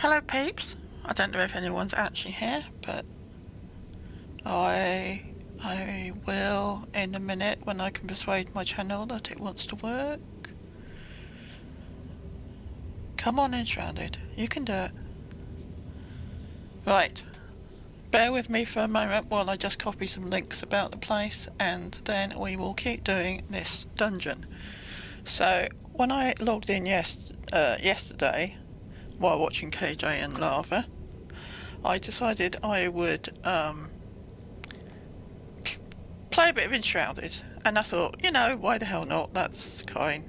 Hello peeps. I don't know if anyone's actually here, but I will in a minute when I can persuade my channel that it wants to work. Come on, Enshrouded. You can do it. Right. Bear with me for a moment while I just copy some links about the place, and then we will keep doing this dungeon. So, when I logged in yesterday, while watching KJ and Lava, I decided I would play a bit of Enshrouded, and I thought, you know, why the hell not, that's kind.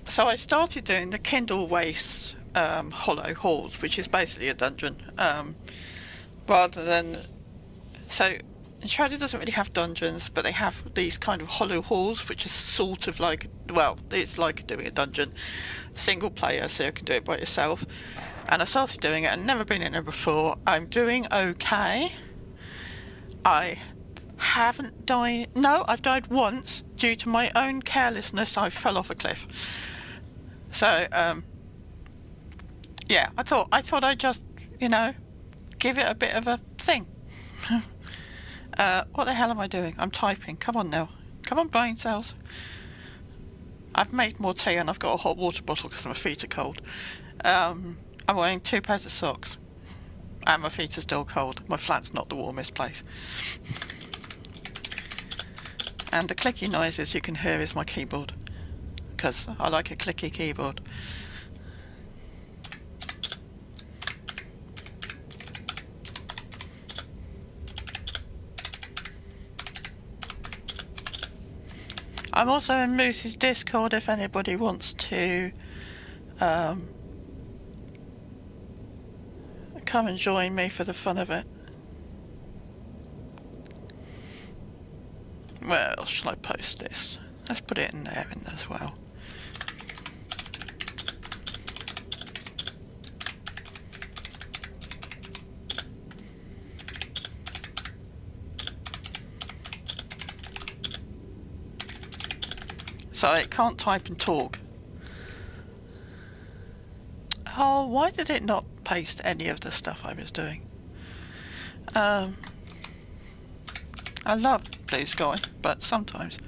So I started doing the Kindle Waste Hollow Halls, which is basically a dungeon, rather than... So, Enshrouded doesn't really have dungeons, but they have these kind of hollow halls, which is sort of like, well, it's like doing a dungeon, single player, so you can do it by yourself. And I started doing it, and never been in there before. I'm doing okay. I haven't died. No, I've died once due to my own carelessness. I fell off a cliff. So, yeah, I thought I'd just, you know, give it a bit of a thing. What the hell am I doing? I'm typing. Come on now. Come on, brain cells. I've made more tea and I've got a hot water bottle because my feet are cold. I'm wearing 2 pairs of socks. And my feet are still cold. My flat's not the warmest place. And the clicky noises you can hear is my keyboard. Because I like a clicky keyboard. I'm also in Moose's Discord if anybody wants to come and join me for the fun of it. Where shall I post this? Let's put it in there as well. So it can't type and talk. Oh, why did it not paste any of the stuff I was doing? I love blue sky, but sometimes.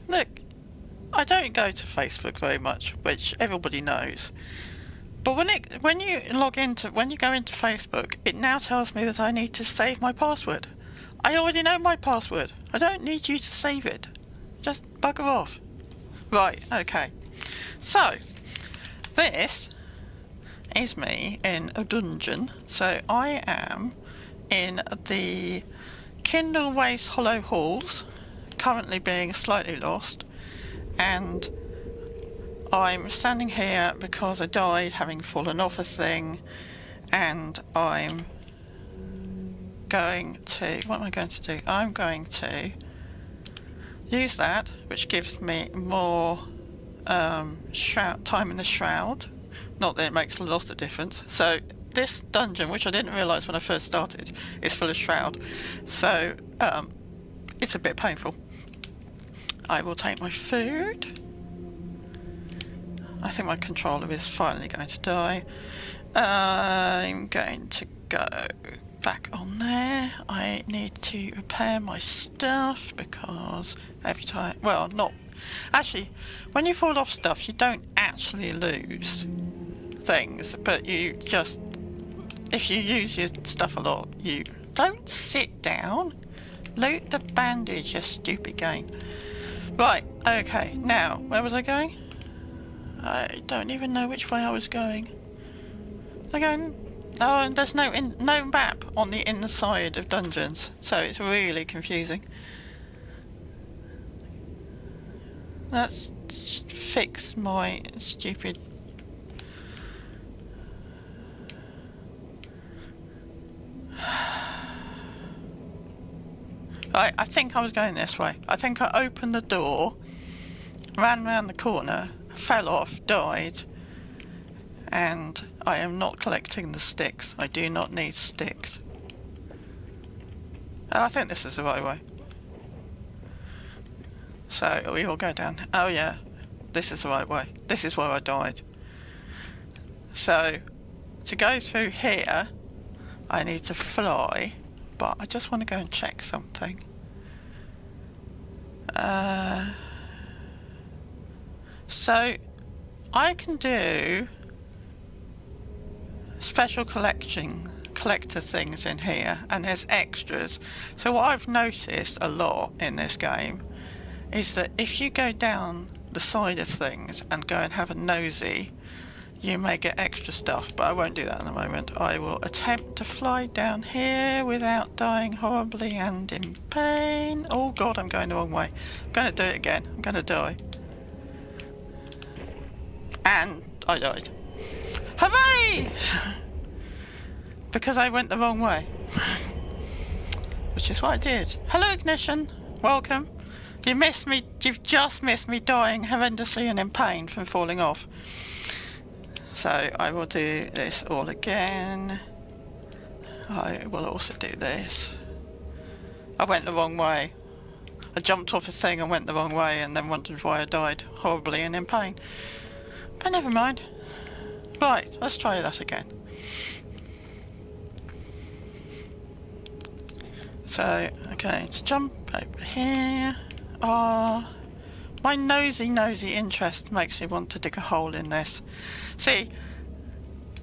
Look, I don't go to Facebook very much, which everybody knows. But when you go into Facebook, it now tells me that I need to save my password. I already know my password. I don't need you to save it. Just bugger off. Right, okay. So, this is me in a dungeon. So I am in the Kindle Waste Hollow Halls, currently being slightly lost, and I'm standing here because I died having fallen off a thing, and I'm going to, what am I going to do? I'm going to use that, which gives me more time in the shroud. Not that it makes a lot of difference. So this dungeon, which I didn't realise when I first started, is full of shroud, so it's a bit painful. I will take my food. I think my controller is finally going to die. I'm going to go back on there. I need to repair my stuff because every time, well, not actually, when you fall off stuff you don't actually lose things, but you just, if you use your stuff a lot, you don't sit down. Loot the bandage, you stupid game. Right, okay, now, where was I going? I don't even know which way I was going. Again, oh, and there's no map on the inside of dungeons, so it's really confusing. Let's fix my stupid... I think I was going this way. I think I opened the door, ran round the corner, fell off, died, and I am not collecting the sticks. I do not need sticks. And I think this is the right way. So we will go down. Oh yeah, this is the right way. This is where I died. So to go through here, I need to fly, but I just want to go and check something. So I can do special collector things in here, and there's extras. So what I've noticed a lot in this game is that if you go down the side of things and go and have a nosy, you may get extra stuff, but I won't do that in a moment. I will attempt to fly down here without dying horribly and in pain. Oh god, I'm going the wrong way. I'm going to do it again. I'm going to die. And I died. Hooray! Because I went the wrong way. Which is what I did. Hello, Ignition. Welcome. You missed me. You've just missed me dying horrendously and in pain from falling off. So I will do this all again. I will also do this. I went the wrong way. I jumped off a thing and went the wrong way and then wondered why I died horribly and in pain. But never mind. Right, let's try that again. So, okay, to jump over here. My nosy interest makes me want to dig a hole in this. See,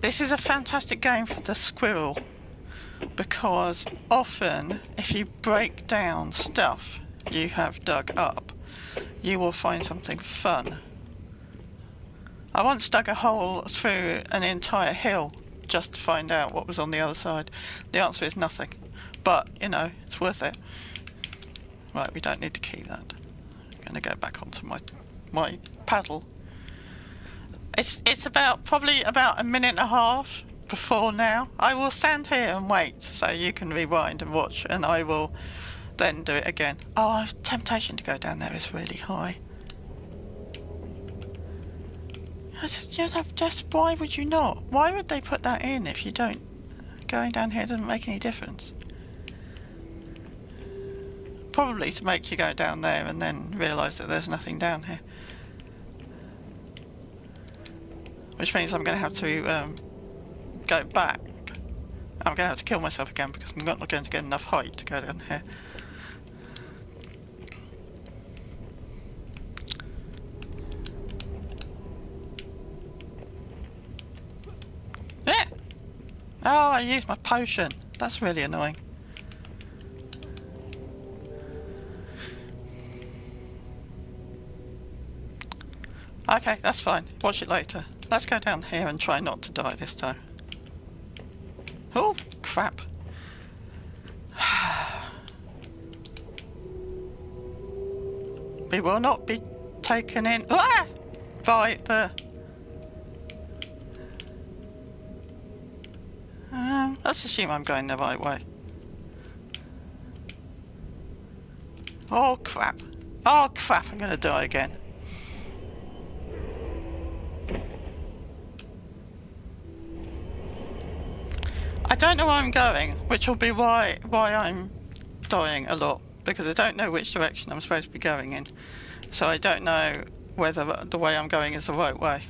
this is a fantastic game for the squirrel, because often if you break down stuff you have dug up, you will find something fun. I once dug a hole through an entire hill just to find out what was on the other side. The answer is nothing, but you know, it's worth it. Right, we don't need to keep that. I'm going to go back onto my paddle. It's probably about a minute and a half before now. I will stand here and wait so you can rewind and watch, and I will then do it again. Oh, temptation to go down there is really high. Just why would you not? Why would they put that in if you don't? Going down here doesn't make any difference. Probably to make you go down there and then realise that there's nothing down here. Which means I'm going to have to go back. I'm going to have to kill myself again because I'm not going to get enough height to go down here. Yeah! Oh, I used my potion. That's really annoying. Okay, that's fine. Watch it later. Let's go down here and try not to die this time. Oh, crap. We will not be taken in by the... let's assume I'm going the right way. Oh, crap. Oh, crap, I'm going to die again. I don't know where I'm going, which will be why I'm dying a lot, because I don't know which direction I'm supposed to be going in. So I don't know whether the way I'm going is the right way.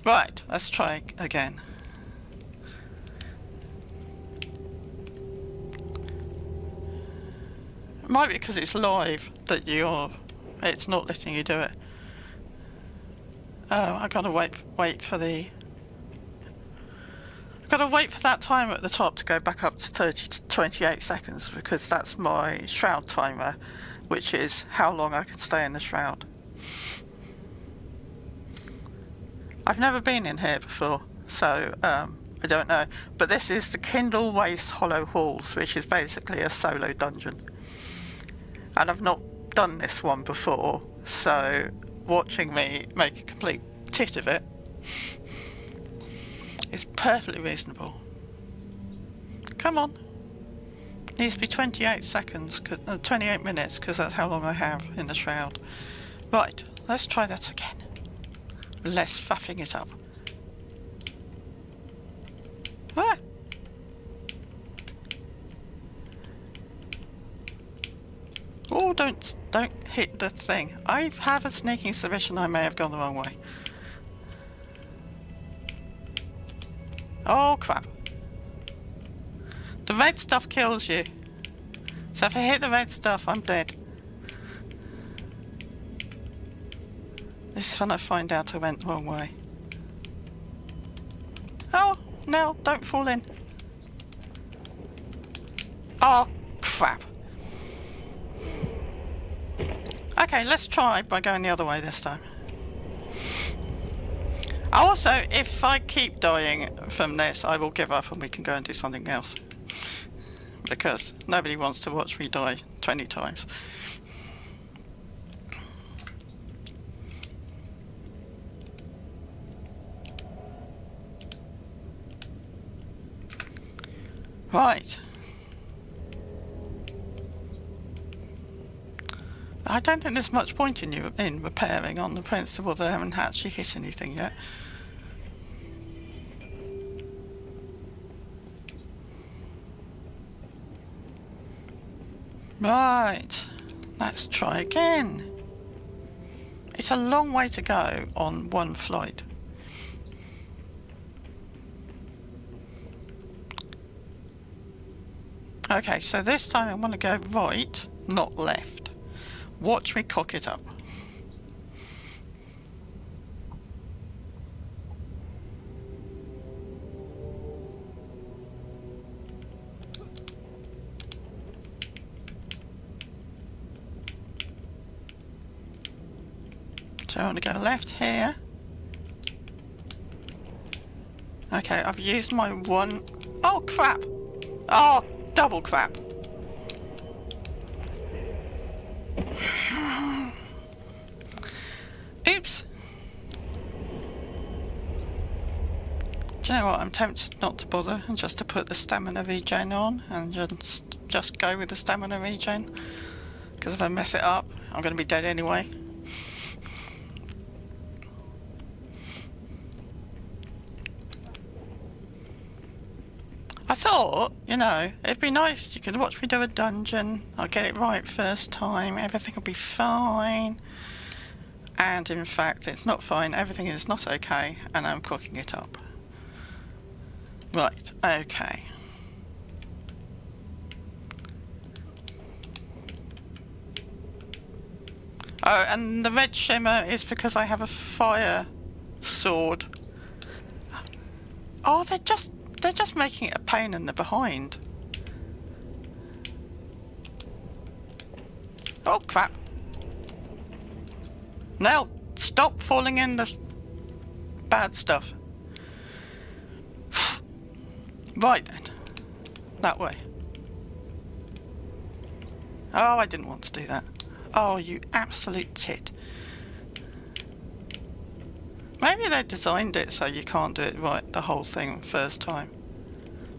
Right, let's try again. It might be because it's live that it's not letting you do it. Oh, I gotta wait for the... I've got to wait for that timer at the top to go back up to 30 to 28 seconds, because that's my shroud timer, which is how long I can stay in the shroud. I've never been in here before, so I don't know. But this is the Kindle Waste Hollow Halls, which is basically a solo dungeon. And I've not done this one before, so watching me make a complete tit of it is perfectly reasonable. Come on. Needs to be 28 seconds, 28 minutes, because that's how long I have in the shroud. Right, let's try that again. Less faffing it up. Ah. Oh, don't hit the thing. I have a sneaking suspicion I may have gone the wrong way. Oh crap. The red stuff kills you. So if I hit the red stuff, I'm dead. This is when I find out I went the wrong way. Oh, no, don't fall in. Oh, crap. Okay, let's try by going the other way this time. Also, if I keep dying from this, I will give up and we can go and do something else. Because nobody wants to watch me die 20 times. Right. I don't think there's much point in repairing on the principle that I haven't actually hit anything yet. Right, let's try again. It's a long way to go on one flight. Okay, so this time I want to go right, not left. Watch me cock it up. So I want to go left here. Okay, I've used my one... Oh, crap! Oh, double crap! Oops! Do you know what? I'm tempted not to bother and just to put the stamina regen on and just go with the stamina regen. Because if I mess it up, I'm going to be dead anyway. I thought, you know, it'd be nice, you could watch me do a dungeon, I'll get it right first time, everything will be fine. And in fact, it's not fine, everything is not okay, and I'm cooking it up. Right, okay. Oh, and the red shimmer is because I have a fire sword. Oh, they're just making it a pain in the behind. Oh crap. Now, stop falling in the bad stuff. Right then. That way. Oh, I didn't want to do that. Oh, you absolute tit. Maybe they designed it so you can't do it right the whole thing first time.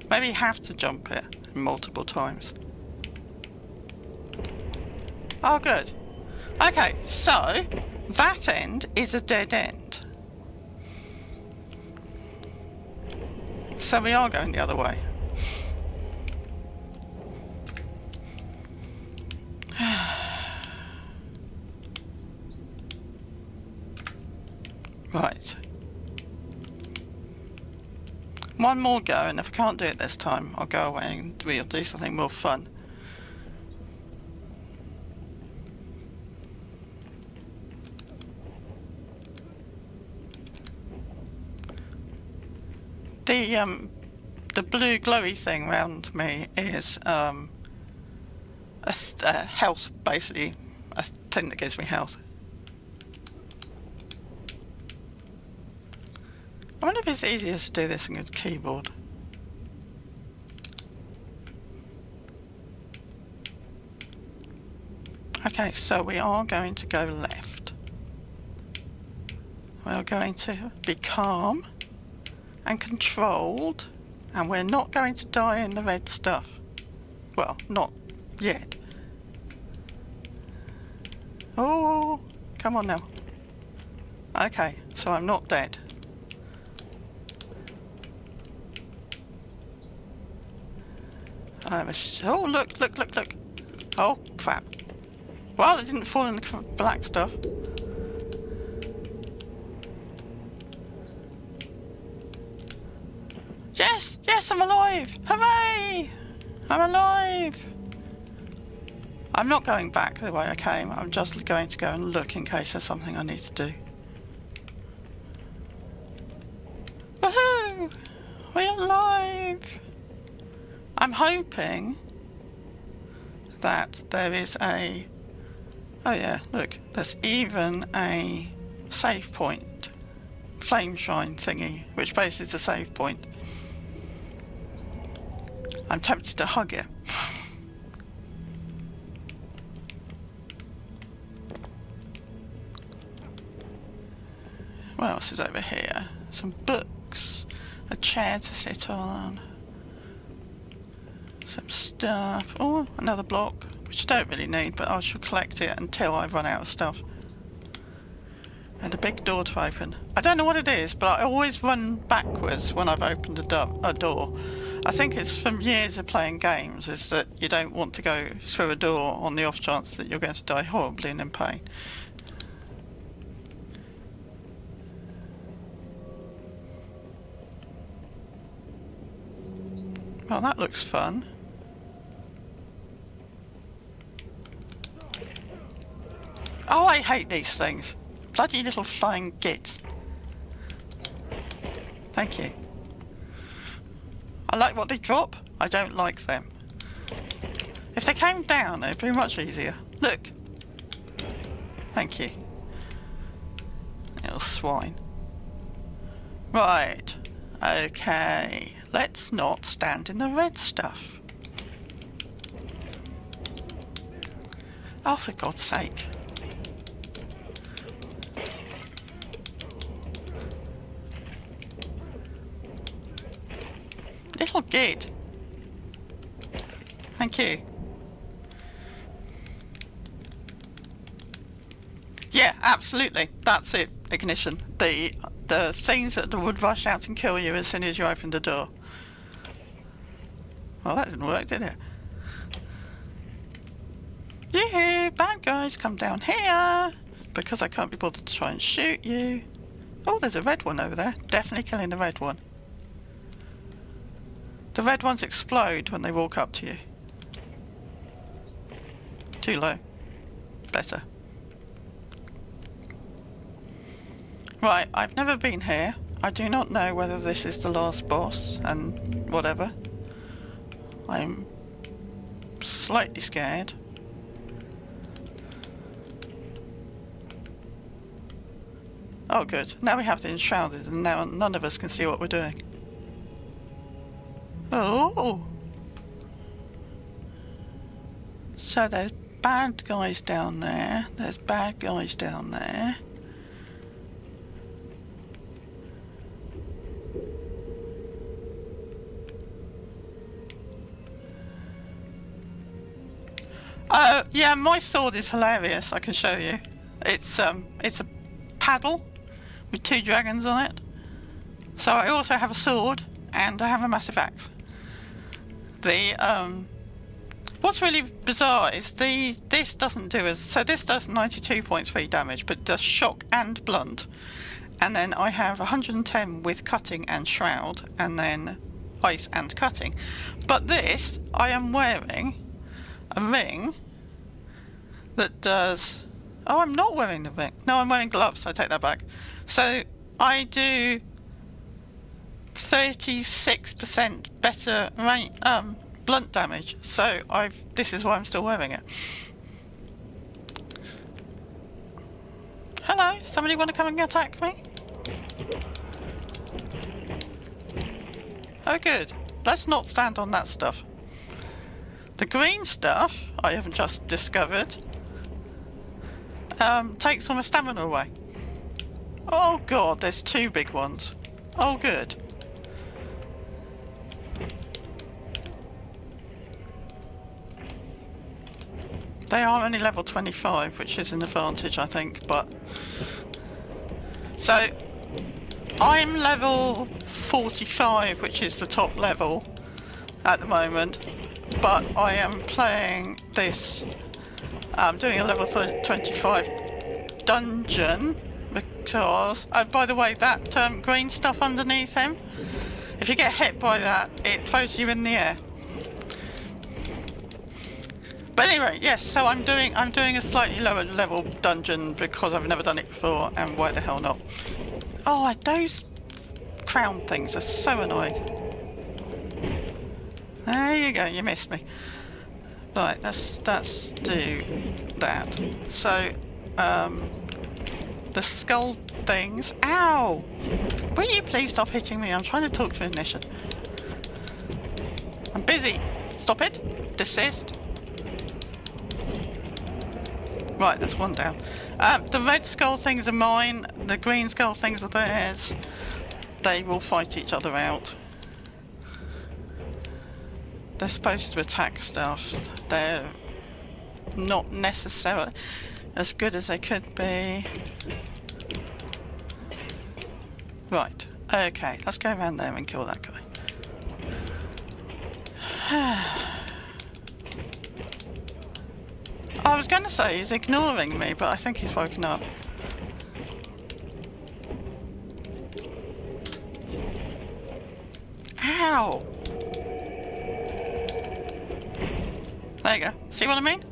Maybe you have to jump it multiple times. Oh, good. Okay, so that end is a dead end. So we are going the other way. Right. One more go, and if I can't do it this time, I'll go away and we'll do something more fun. The blue glowy thing around me is a health, basically, a thing that gives me health. I wonder if it's easier to do this on a keyboard. Okay, so we are going to go left. We're going to be calm and controlled, and we're not going to die in the red stuff. Well, not yet. Oh, come on now. Okay, so I'm not dead. Oh, look, look, look, look. Oh, crap. Well, it didn't fall in the black stuff. Yes, yes, I'm alive. Hooray! I'm alive. I'm not going back the way I came. I'm just going to go and look in case there's something I need to do. Woohoo! We're alive! I'm hoping that there is a... Oh yeah, look, there's even a save point. Flame shine thingy, which basically is a save point. I'm tempted to hug it. What else is over here? Some books, a chair to sit on, some stuff. Oh, another block, which I don't really need, but I shall collect it until I run out of stuff. And a big door to open. I don't know what it is, but I always run backwards when I've opened a door. I think it's from years of playing games, is that you don't want to go through a door on the off chance that you're going to die horribly and in pain. Well, that looks fun. Oh, I hate these things. Bloody little flying gits. Thank you. I like what they drop. I don't like them. If they came down, it'd be much easier. Look. Thank you. Little swine. Right. Okay. Let's not stand in the red stuff. Oh, for God's sake. Little git. Thank you. Yeah, absolutely. That's it. Ignition. The things that would rush out and kill you as soon as you opened the door. Well, that didn't work, did it? Yoo-hoo! Bad guys, come down here! Because I can't be bothered to try and shoot you. Oh, there's a red one over there. Definitely killing the red one. The red ones explode when they walk up to you. Too low. Better. Right, I've never been here. I do not know whether this is the last boss and whatever. I'm slightly scared. Oh good, now we have the Enshrouded and now none of us can see what we're doing. Oh! So there's bad guys down there, there's bad guys down there. Yeah, my sword is hilarious, I can show you. It's a paddle with 2 dragons on it. So I also have a sword and I have a massive axe. What's really bizarre is this doesn't do as... So this does 92.3 damage, but it does shock and blunt. And then I have 110 with cutting and shroud, and then ice and cutting. But this, I am wearing a ring that does... Oh, I'm not wearing the ring. No, I'm wearing gloves, I take that back. So I do 36% better blunt damage. So this is why I'm still wearing it. Hello, somebody want to come and attack me? Oh good, let's not stand on that stuff. The green stuff, I haven't just discovered, takes all my stamina away. Oh god, there's 2 big ones. Oh good. They are only level 25, which is an advantage, I think, but... So, I'm level 45, which is the top level at the moment, but I am playing this... I'm doing a level 25 dungeon, because... Oh, by the way, that green stuff underneath him, if you get hit by that, it throws you in the air. But anyway, yes, so I'm doing a slightly lower level dungeon because I've never done it before, and why the hell not? Oh, those crown things are so annoying. There you go, you missed me. Right, let's do that. So, the skull things. Ow! Will you please stop hitting me? I'm trying to talk to Ignition. I'm busy. Stop it. Desist. Right, that's one down. The red skull things are mine. The green skull things are theirs. They will fight each other out. They're supposed to attack stuff. They're not necessarily as good as they could be. Right, okay, let's go around there and kill that guy. I was going to say he's ignoring me, but I think he's woken up. Ow! There you go. See what I mean?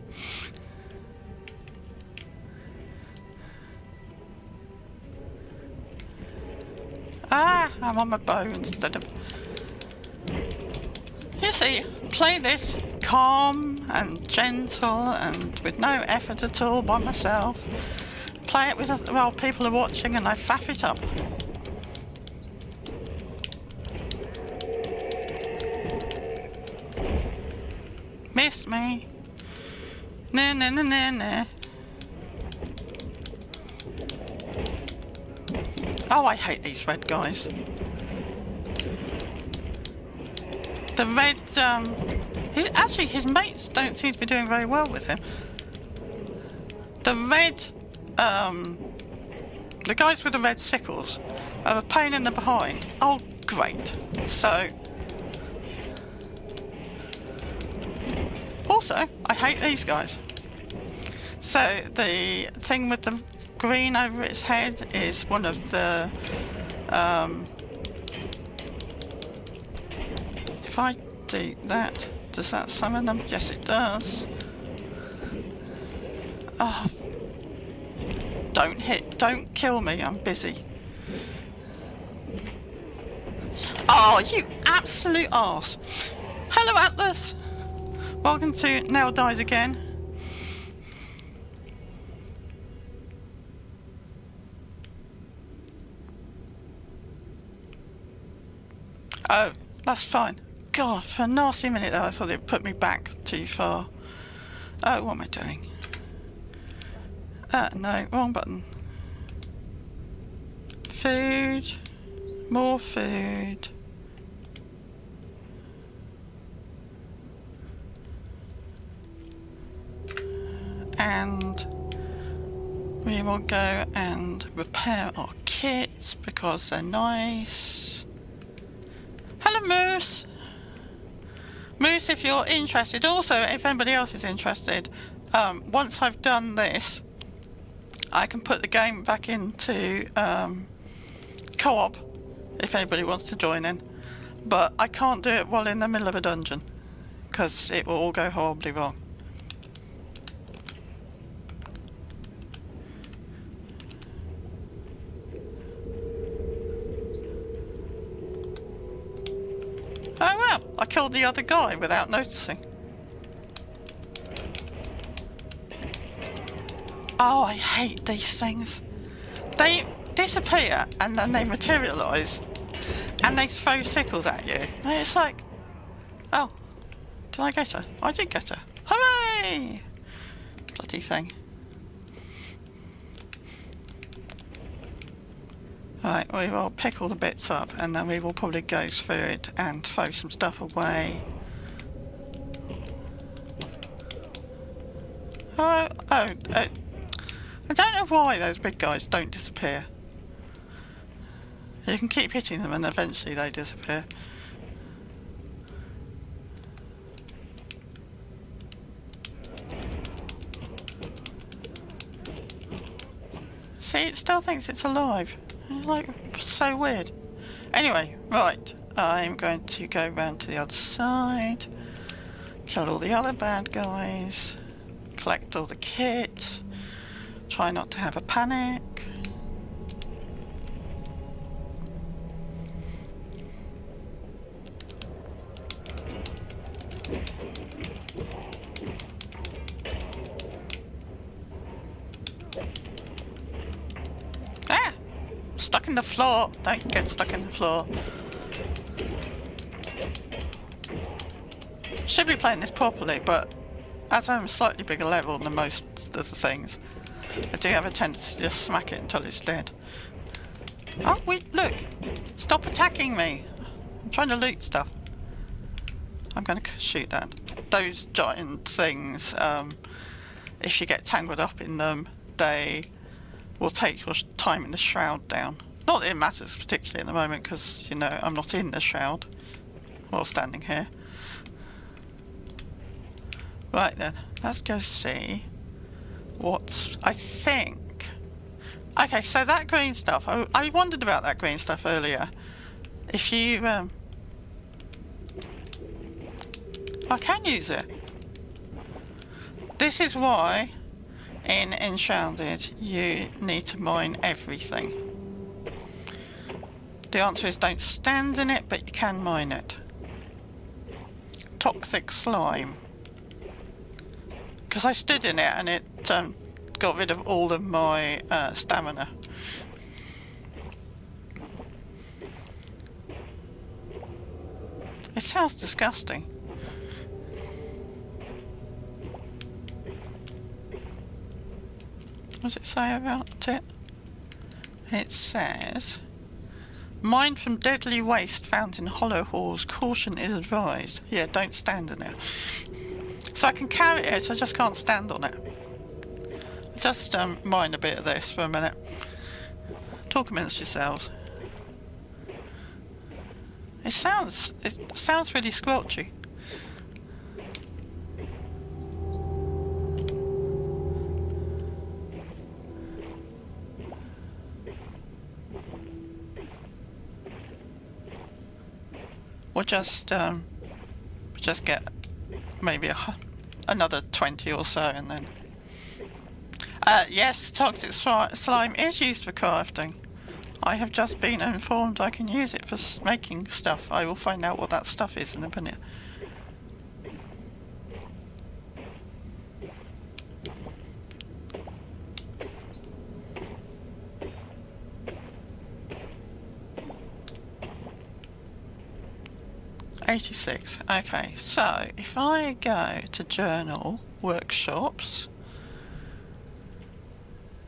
Ah, I'm on my bow instead of... You see, play this calm and gentle and with no effort at all by myself. Play it with, well, people are watching and I faff it up. Missed me. Nah, nah, nah, nah, nah. Oh, I hate these red guys. The red, actually his mates don't seem to be doing very well with him. The red, the guys with the red sickles are a pain in the behind. Oh, great. So, also, I hate these guys. So, the thing with the green over its head is one of the, if I do that, does that summon them? Yes, it does. Oh, don't kill me, I'm busy. Oh, you absolute arse. Hello, Atlas. Welcome to Now Dies Again. Oh, that's fine. God, for a nasty minute there I thought it put me back too far. Oh, what am I doing? No, wrong button. Food. More food. And we will go and repair our kits because they're nice. Hello, Moose. Moose, if you're interested, also if anybody else is interested, once I've done this, I can put the game back into co-op if anybody wants to join in. But I can't do it while in the middle of a dungeon because it will all go horribly wrong. Oh well, I killed the other guy without noticing. Oh, I hate these things. They disappear and then they materialise and they throw sickles at you. And it's like, oh, did I get her? I did get her. Hooray! Bloody thing. Right, we will pick all the bits up and then we will probably go through it and throw some stuff away. I don't know why those big guys don't disappear. You can keep hitting them and eventually they disappear. See, it still thinks it's alive. Like, so weird. Anyway, right. I'm going to go round to the other side. Kill all the other bad guys. Collect all the kit. Try not to have a panic. Ah! Stuck in the floor. Don't get stuck in the floor. Should be playing this properly, but as I'm a slightly bigger level than most of the things, I do have a tendency to just smack it until it's dead. Oh, wait, look! Stop attacking me! I'm trying to loot stuff. I'm going to shoot that. Those giant things, if you get tangled up in them, they will take your time in the shroud down. Not that it matters particularly at the moment, because, you know, I'm not in the shroud while standing here. Right then, let's go see what I think. Okay, so that green stuff, I wondered about that green stuff earlier. If you, I can use it. This is why in Enshrouded you need to mine everything. The answer is don't stand in it, but you can mine it. Toxic slime. Because I stood in it and it got rid of all of my stamina. It sounds disgusting. What does it say about it? It says, mine from deadly waste found in hollow halls. Caution is advised. Yeah, don't stand in it. So I can carry it, I just can't stand on it. Just mine a bit of this for a minute. Talk amongst yourselves. It sounds really squelchy. We'll just get maybe another 20 or so, and then yes, toxic slime is used for crafting. I have just been informed I can use it for making stuff. I will find out what that stuff is in a minute. $86. Okay, so if I go to journal workshops,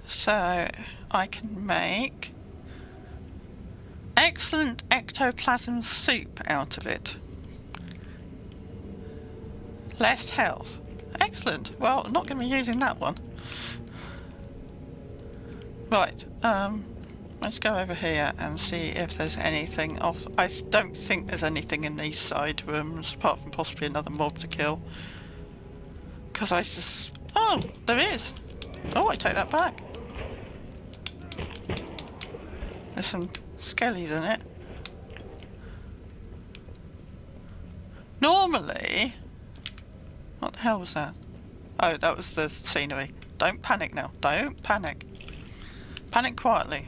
so I can make excellent ectoplasm soup out of it. Less health. Excellent. Well, I'm not going to be using that one. Right, let's go over here and see if there's anything off. I don't think there's anything in these side rooms, apart from possibly another mob to kill. Because I just... Oh, there is. Oh, I take that back. There's some skellies in it. Normally... What the hell was that? Oh, that was the scenery. Don't panic now. Don't panic. Panic quietly.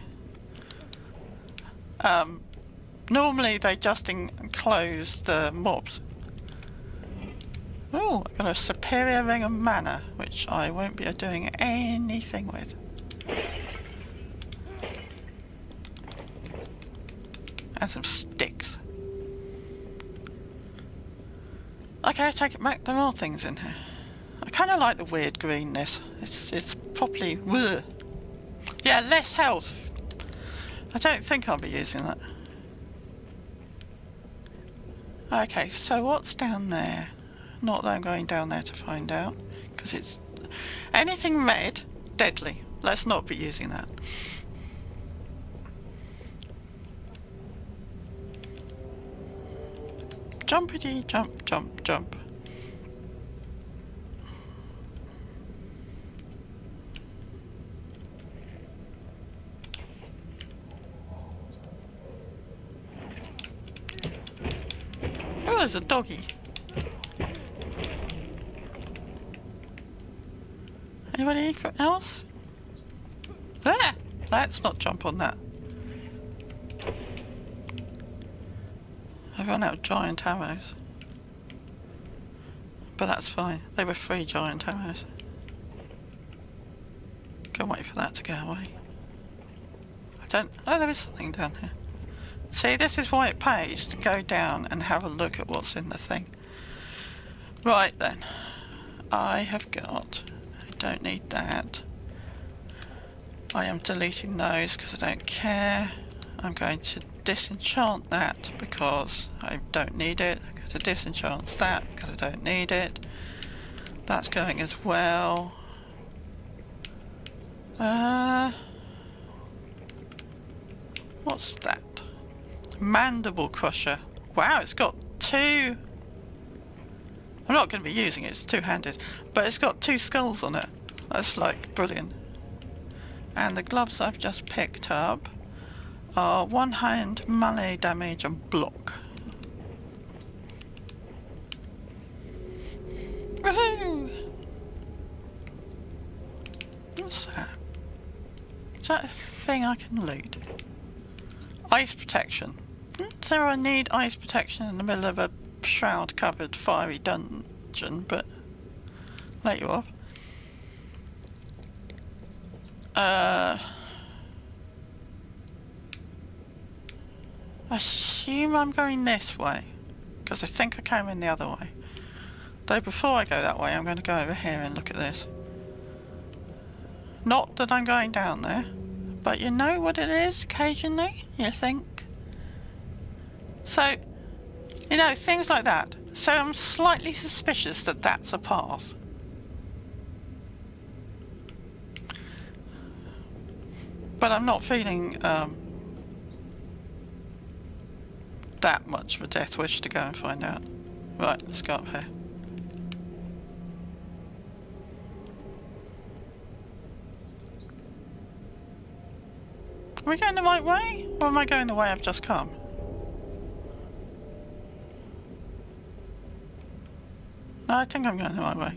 Normally they just enclose the mobs. Oh, I got a superior ring of mana, which I won't be doing anything with. And some sticks. Okay, I take it back. There are things in here. I kind of like the weird greenness. It's properly... Bleh. Yeah, less health. I don't think I'll be using that. Okay, so what's down there? Not that I'm going down there to find out, because it's Anything red, deadly. Let's not be using that. Jumpity jump, jump, jump. Oh, there's a doggy. Anybody else? Ah! Let's not jump on that. I've run out of giant arrows. But that's fine. They were 3 giant arrows. Can't wait for that to go away. Oh, there is something down here. See, this is why it pays to go down and have a look at what's in the thing. Right then. I have got... I don't need that. I am deleting those because I don't care. I'm going to disenchant that because I don't need it. I'm going to disenchant that because I don't need it. That's going as well. What's that? Mandible crusher. Wow, it's got 2... I'm not going to be using it, it's two-handed. But it's got 2 skulls on it. That's like brilliant. And the gloves I've just picked up are 1 hand, melee damage and block. Woohoo! What's that? Is that a thing I can loot? Ice protection. Is there I need ice protection in the middle of a shroud covered fiery dungeon, but let you off. I assume I'm going this way because I think I came in the other way. Though before I go that way I'm going to go over here and look at this. Not that I'm going down there, but you know what it is occasionally, you think. So, you know, things like that. So I'm slightly suspicious that that's a path. But I'm not feeling that much of a death wish to go and find out. Right, let's go up here. Are we going the right way? Or am I going the way I've just come? No, I think I'm going the right way.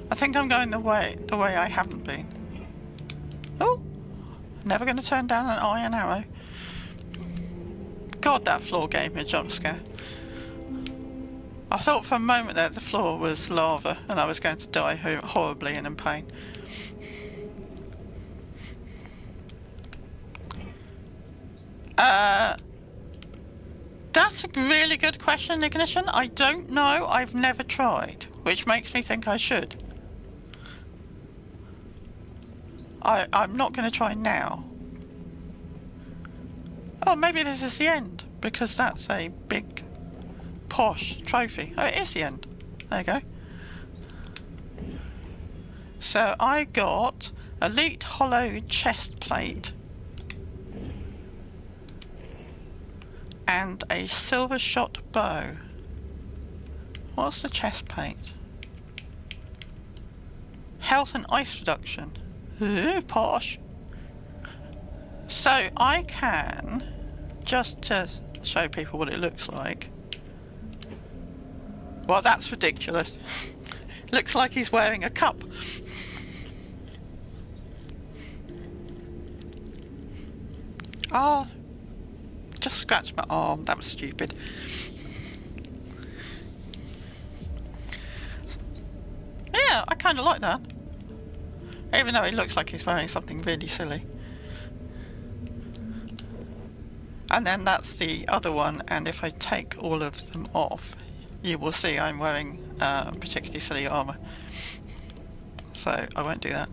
I think I'm going the way I haven't been. Oh! Never going to turn down an iron arrow. God, that floor gave me a jump scare. I thought for a moment there the floor was lava and I was going to die horribly and in pain. That's a really good question, Ignition. I don't know. I've never tried, which makes me think I should. I'm not going to try now. Oh, maybe this is the end, because that's a big, posh trophy. Oh, it is the end. There you go. So I got Elite Hollow Chest Plate and a Silver Shot Bow. What's the chest plate? Health and Ice Reduction. Ooh, posh. So I can, just to show people what it looks like. Well, that's ridiculous. Looks like he's wearing a cup. Oh, just scratched my arm. That was stupid. Yeah, I kind of like that. Even though it looks like he's wearing something really silly. And then that's the other one, and if I take all of them off, you will see I'm wearing particularly silly armour. So I won't do that.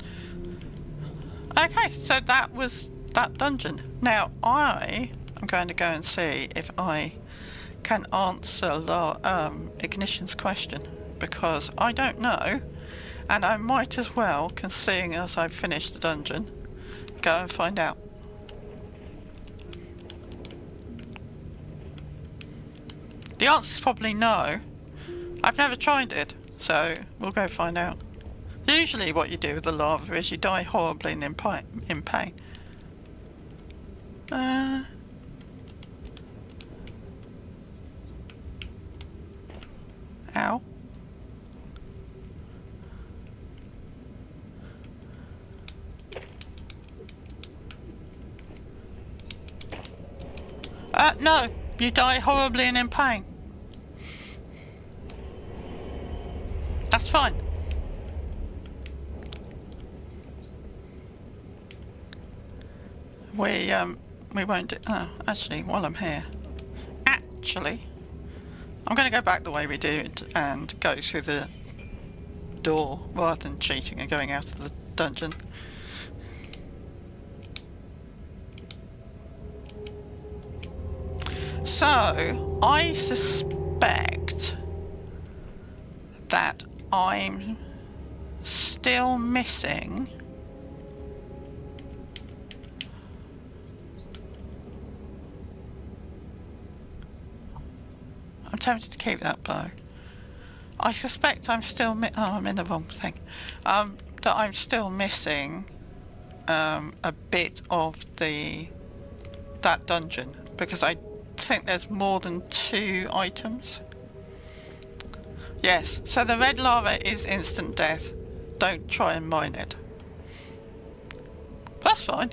Okay, so that was that dungeon. Now I am going to go and see if I can answer Ignition's question, because I don't know, And I might as well, seeing as I've finished the dungeon, go and find out. The answer's probably no. I've never tried it, so we'll go find out. Usually what you do with the lava is you die horribly and in pain. Ow. No, you die horribly and in pain. That's fine. We won't do... Oh, actually, while I'm here... Actually... I'm going to go back the way we did and go through the door rather than cheating and going out of the dungeon. So, I suspect that I'm still missing... I'm tempted to keep that bow. I suspect I'm still I'm in the wrong thing. That I'm still missing a bit of that dungeon, because I think there's more than 2 items. Yes, so the red lava is instant death. Don't try and mine it. That's fine.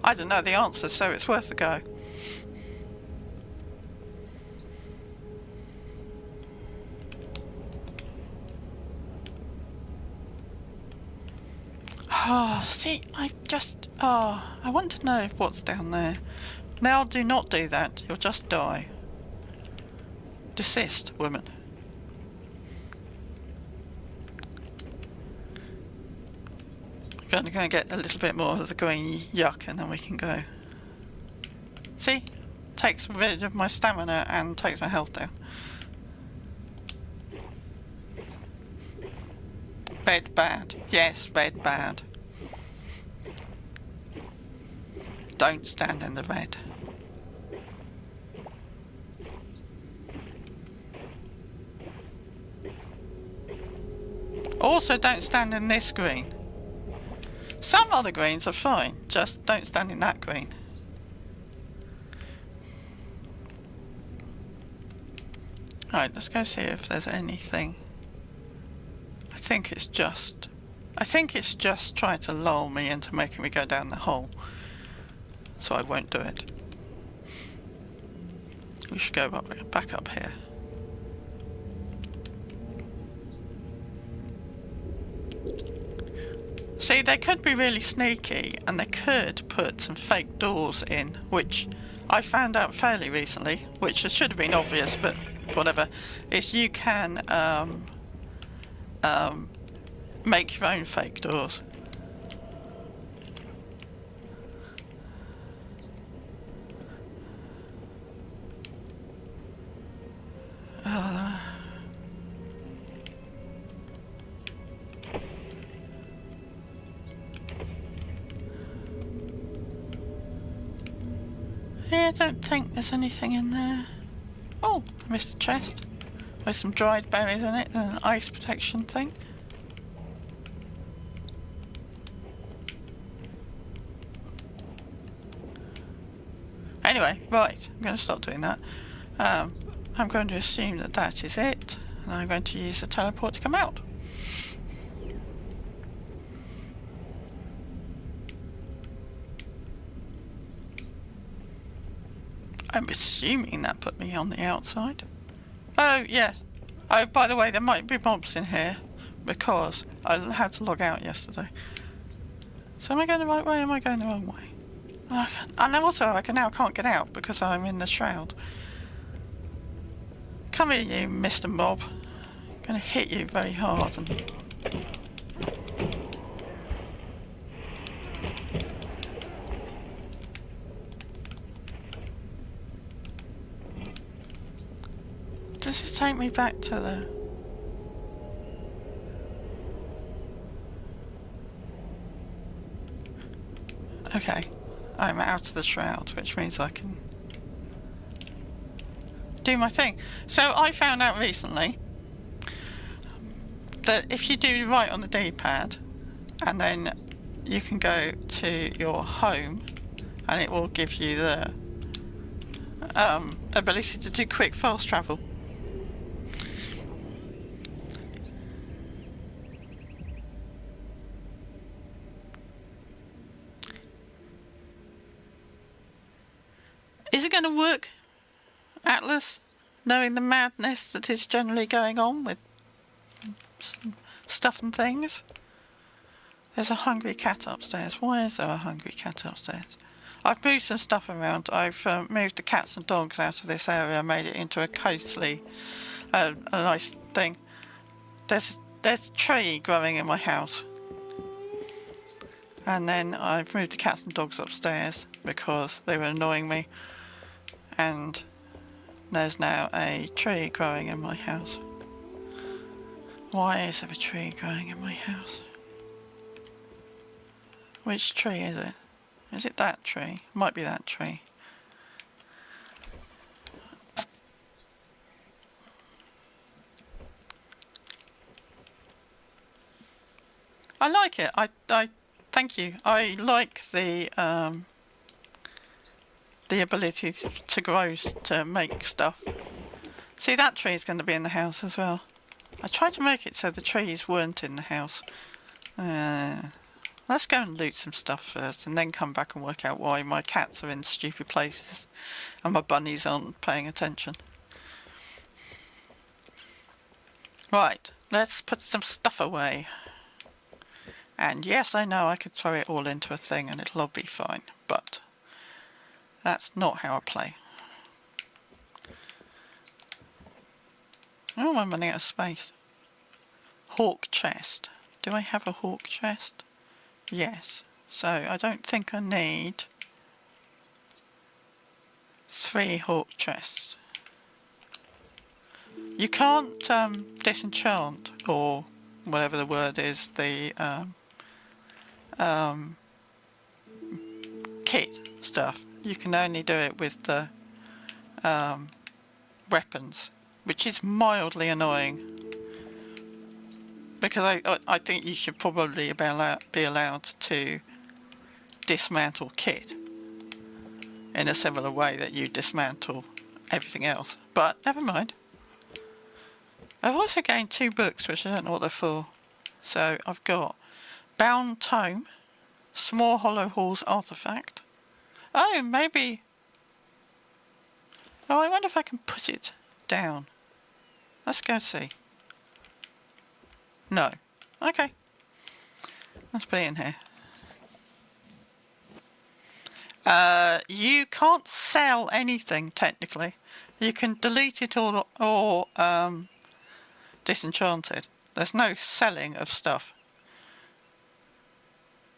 I don't know the answer, so it's worth a go. Oh, see, I want to know what's down there. Now do not do that, you'll just die. Desist, woman. Going to go and get a little bit more of the green yuck and then we can go. See? Takes rid of my stamina and takes my health down. Red bad. Yes, red bad. Don't stand in the red. Also, don't stand in this green. Some other greens are fine, just don't stand in that green. Alright, let's go see if there's anything. I think it's just trying to lull me into making me go down the hole. So I won't do it. We should go back up here. See, they could be really sneaky and they could put some fake doors in, which I found out fairly recently, which should have been obvious, but whatever, is you can make your own fake doors. Yeah, I don't think there's anything in there. Oh, I missed a chest with some dried berries in it and an ice protection thing. Anyway, right, I'm going to stop doing that. I'm going to assume that that is it, and I'm going to use the teleport to come out. I'm assuming that put me on the outside. Oh, yeah. Oh, by the way, there might be mobs in here, because I had to log out yesterday. So am I going the right way or am I going the wrong way? And also, I now can't get out because I'm in the shroud. Come here, you Mr. Mob. I'm going to hit you very hard. And does this take me back to the... Okay, I'm out of the shroud, which means I can do my thing. So I found out recently that if you do right on the D-pad, and then you can go to your home, and it will give you the ability to do quick fast travel. Is it going to work, Atlas, knowing the madness that is generally going on with stuff and things? There's a hungry cat upstairs. Why is there a hungry cat upstairs? I've moved some stuff around. I've moved the cats and dogs out of this area, made it into a coastly, a nice thing. There's a tree growing in my house. And then I've moved the cats and dogs upstairs because they were annoying me. And there's now a tree growing in my house. Why is there a tree growing in my house? Which tree is it? Is it that tree? Might be that tree. I like it. I thank you. I like the ability to grow, to make stuff. See, that tree is going to be in the house as well. I tried to make it so the trees weren't in the house. Let's go and loot some stuff first and then come back and work out why my cats are in stupid places and my bunnies aren't paying attention. Right, let's put some stuff away. And yes, I know I could throw it all into a thing and it'll all be fine, but that's not how I play. Oh, I'm running out of space. Hawk chest. Do I have a hawk chest? Yes. So I don't think I need 3 hawk chests. You can't disenchant, or whatever the word is, the kit stuff. You can only do it with the weapons, which is mildly annoying. Because I think you should probably be allowed to dismantle kit in a similar way that you dismantle everything else. But never mind. I've also gained 2 books, which I don't know what they're for. So I've got Bound Tome, Small Hollow Halls Artifact. Oh, maybe... Oh, I wonder if I can put it down. Let's go see. No. Okay. Let's put it in here. You can't sell anything, technically. You can delete it or disenchant it. There's no selling of stuff.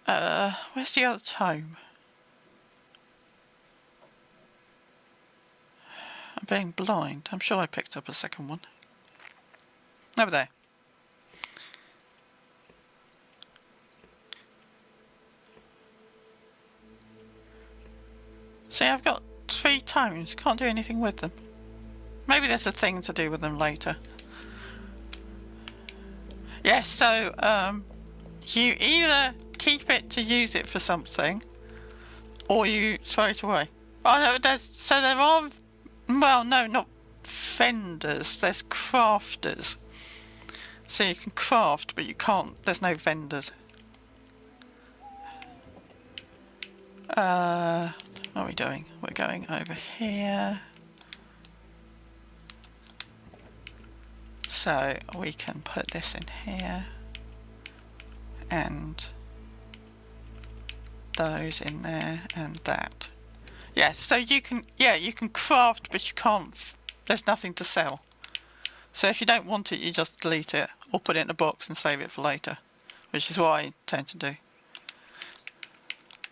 Where's the other tome? I'm being blind. I'm sure I picked up a second one. Over there. See, I've got 3 tomes. Can't do anything with them. Maybe there's a thing to do with them later. Yes, so you either keep it to use it for something, or you throw it away. Oh no, there are. Well, no, not vendors. There's crafters. So you can craft, but you can't. There's no vendors. What are we doing? We're going over here. So we can put this in here. And those in there and that. Yes, so you can craft, but you can't, there's nothing to sell. So if you don't want it, you just delete it or put it in a box and save it for later, which is what I tend to do.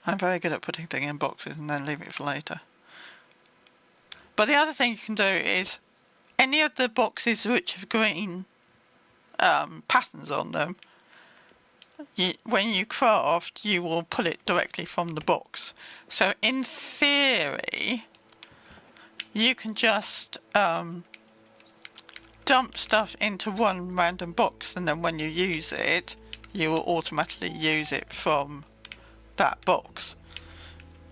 I'm very good at putting things in boxes and then leave it for later. But the other thing you can do is any of the boxes which have green patterns on them, when you craft, you will pull it directly from the box. So in theory, you can just dump stuff into one random box, and then when you use it, you will automatically use it from that box.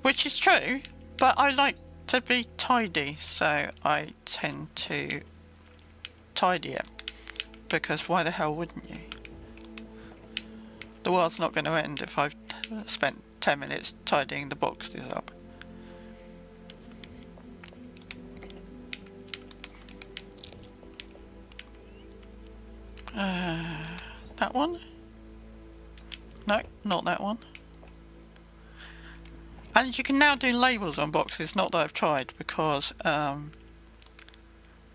Which is true, but I like to be tidy, so I tend to tidy it. Because why the hell wouldn't you? The world's not going to end if I've spent 10 minutes tidying the boxes up. That one? No, not that one. And you can now do labels on boxes, not that I've tried, because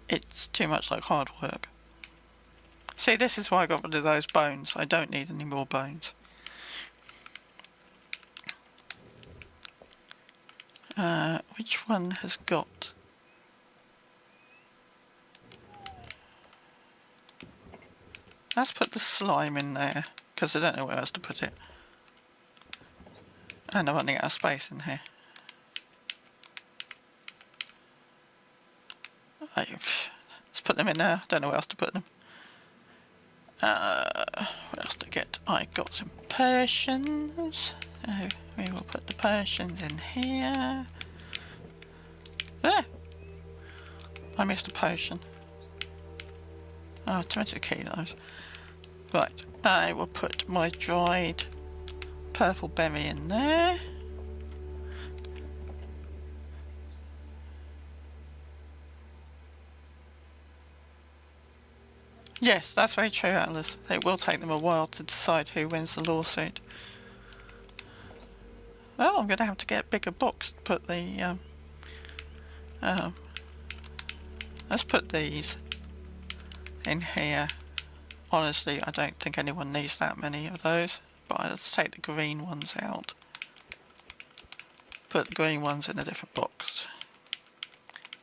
it's too much like hard work. See, this is why I got rid of those bones. I don't need any more bones. Which one has got... Let's put the slime in there, because I don't know where else to put it. And I'm running out of space in here. Let's put them in there. Don't know where else to put them. What else to get? I got some potions. So we will put the potions in here. There! I missed a potion. Oh, tomato kilos. Right, I will put my dried purple berry in there. Yes, that's very true, Atlas. It will take them a while to decide who wins the lawsuit. Well, I'm going to have to get a bigger box to put the... let's put these in here. Honestly, I don't think anyone needs that many of those, but let's take the green ones out. Put the green ones in a different box.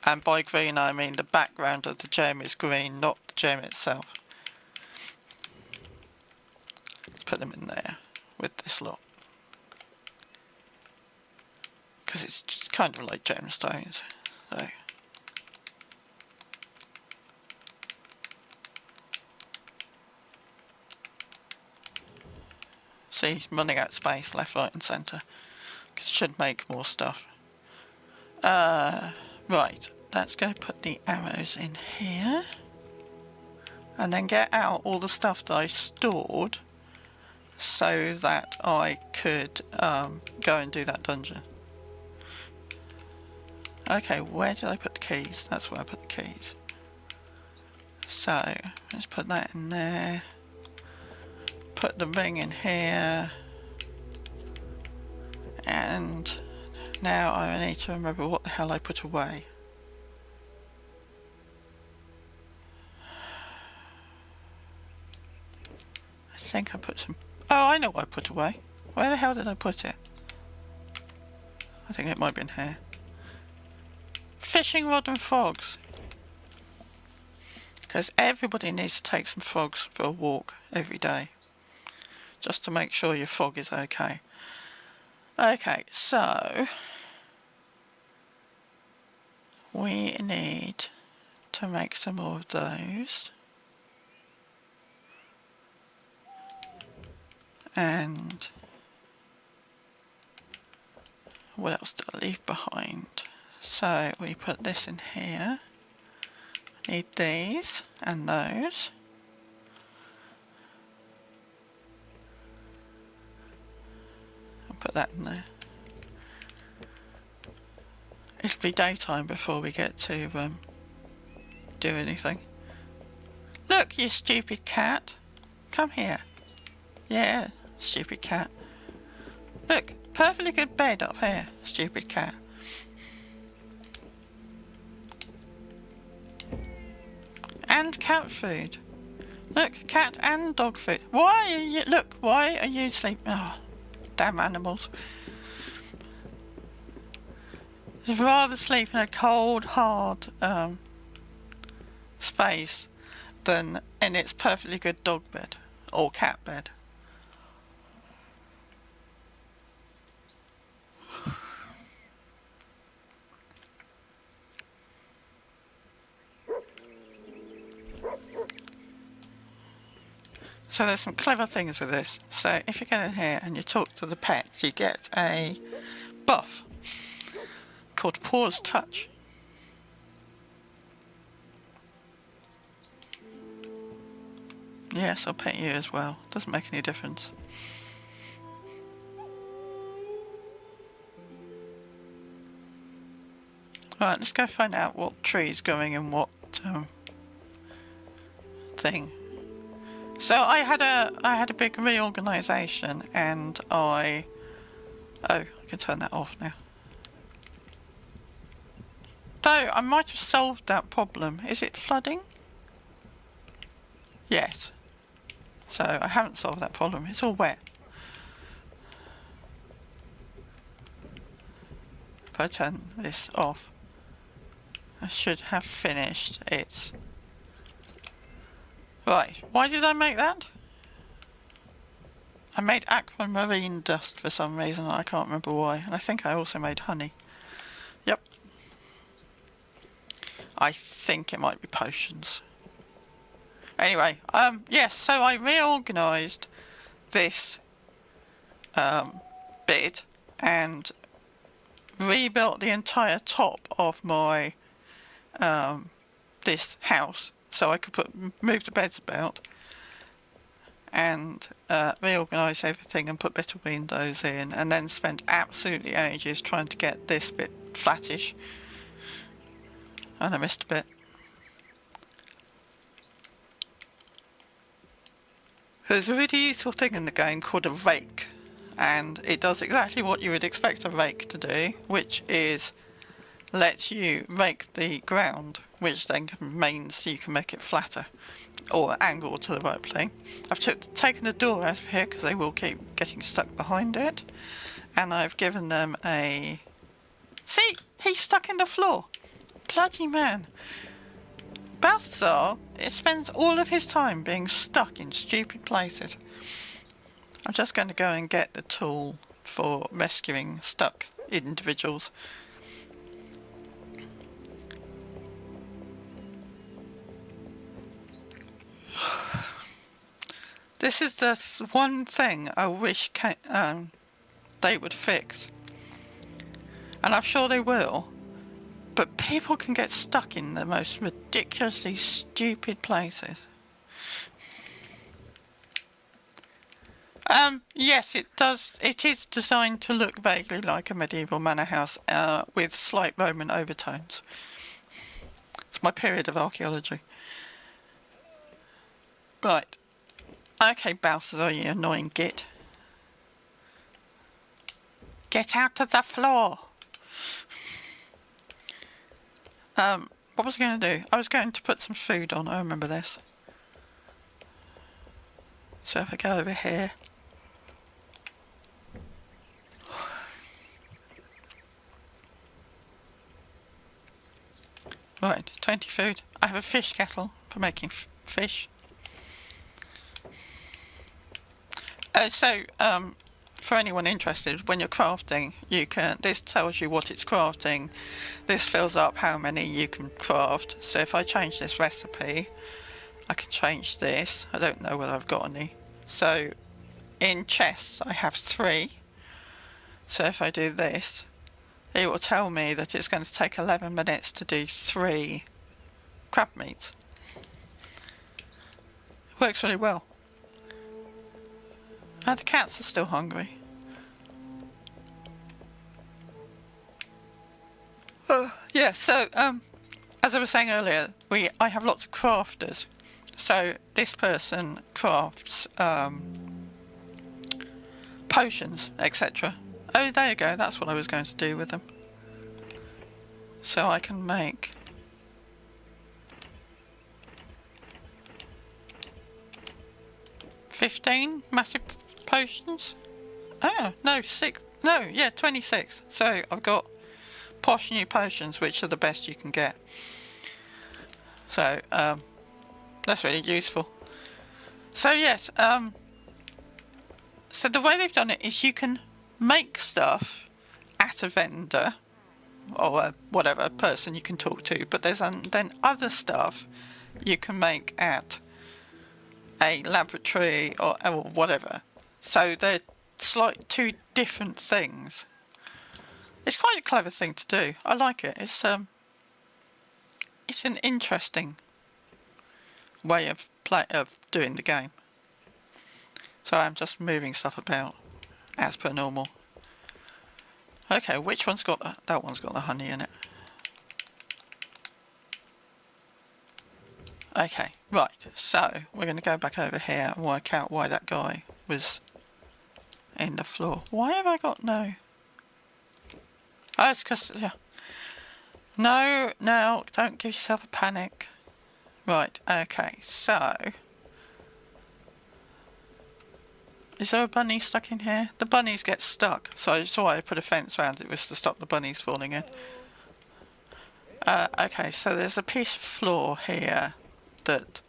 And by green I mean the background of the gem is green, not the gem itself. Let's put them in there with this lot. Because it's just kind of like gemstones. So. See, running out of space, left, right and centre. Because it should make more stuff. Right, let's go put the arrows in here. And then get out all the stuff that I stored so that I could go and do that dungeon. Okay, where did I put the keys? That's where I put the keys. So, let's put that in there. Put the ring in here. And now I need to remember what the hell I put away. I think I put some... Oh, I know what I put away. Where the hell did I put it? I think it might be in here. Fishing rod and frogs. Because everybody needs to take some frogs for a walk every day. Just to make sure your frog is okay. Okay, so... we need to make some more of those. And... what else did I leave behind? So we put this in here. Need these and those. I'll put that in there. It'll be daytime before we get to do anything. Look, you stupid cat. Come here. Yeah, stupid cat. Look, perfectly good bed up here, stupid cat. And cat food. Look, cat and dog food. Why are you... look, why are you sleeping? Oh, damn animals. I'd rather sleep in a cold, hard space than in its perfectly good dog bed. Or cat bed. So there's some clever things with this. So if you get in here and you talk to the pets, you get a buff called Paws Touch. Yes, I'll pet you as well. Doesn't make any difference. Right, let's go find out what tree's going in what thing. So I had a big reorganisation, and I can turn that off now. Though I might have solved that problem. Is it flooding? Yes. So I haven't solved that problem. It's all wet. If I turn this off, I should have finished it. Right, why did I make that? I made aquamarine dust for some reason, I can't remember why, and I think I also made honey. Yep. I think it might be potions. Anyway, yes, so I reorganised this bit and rebuilt the entire top of my this house, so I could move the beds about and reorganise everything and put better windows in, and then spent absolutely ages trying to get this bit flattish, and I missed a bit. There's a really useful thing in the game called a rake, and it does exactly what you would expect a rake to do, which is lets you rake the ground, which then means you can make it flatter or angled to the right plane. I've taken the door out of here because they will keep getting stuck behind it, and I've given them a... See, he's stuck in the floor. Bloody man. Balthazar spends all of his time being stuck in stupid places. I'm just going to go and get the tool for rescuing stuck individuals. This is the one thing I wish they would fix. And I'm sure they will. But people can get stuck in the most ridiculously stupid places. Yes, it does. It is designed to look vaguely like a medieval manor house with slight Roman overtones. It's my period of archaeology. Right. Okay, Balthazar, you annoying git. Get out of the floor! What was I going to do? I was going to put some food on, I remember this. So if I go over here... Right, 20 food. I have a fish kettle for making fish. For anyone interested, when you're crafting, this tells you what it's crafting. This fills up how many you can craft. So if I change this recipe, I can change this. I don't know whether I've got any. So in chests, I have 3. So if I do this, it will tell me that it's going to take 11 minutes to do 3 crab meats. Works really well. The cats are still hungry. Yeah, so as I was saying earlier, I have lots of crafters. So this person crafts potions, etc. Oh, there you go, that's what I was going to do with them. So I can make... $15 massive potions? Oh, no, 6. No, yeah, 26. So I've got posh new potions, which are the best you can get. So, that's really useful. So, yes, so the way they've done it is you can make stuff at a vendor, or whatever person you can talk to, but there's then other stuff you can make at a laboratory or whatever. So they're two different things. It's quite a clever thing to do. I like it. It's an interesting way of doing the game. So I'm just moving stuff about as per normal. Okay, which one's got that one's got the honey in it. Okay, right, so we're going to go back over here and work out why that guy was in the floor. Why have I got no? Oh, it's because, yeah. No, don't give yourself a panic. Right, okay, so. Is there a bunny stuck in here? The bunnies get stuck, so that's why I put a fence around it, was to stop the bunnies falling in. Okay, so there's a piece of floor here that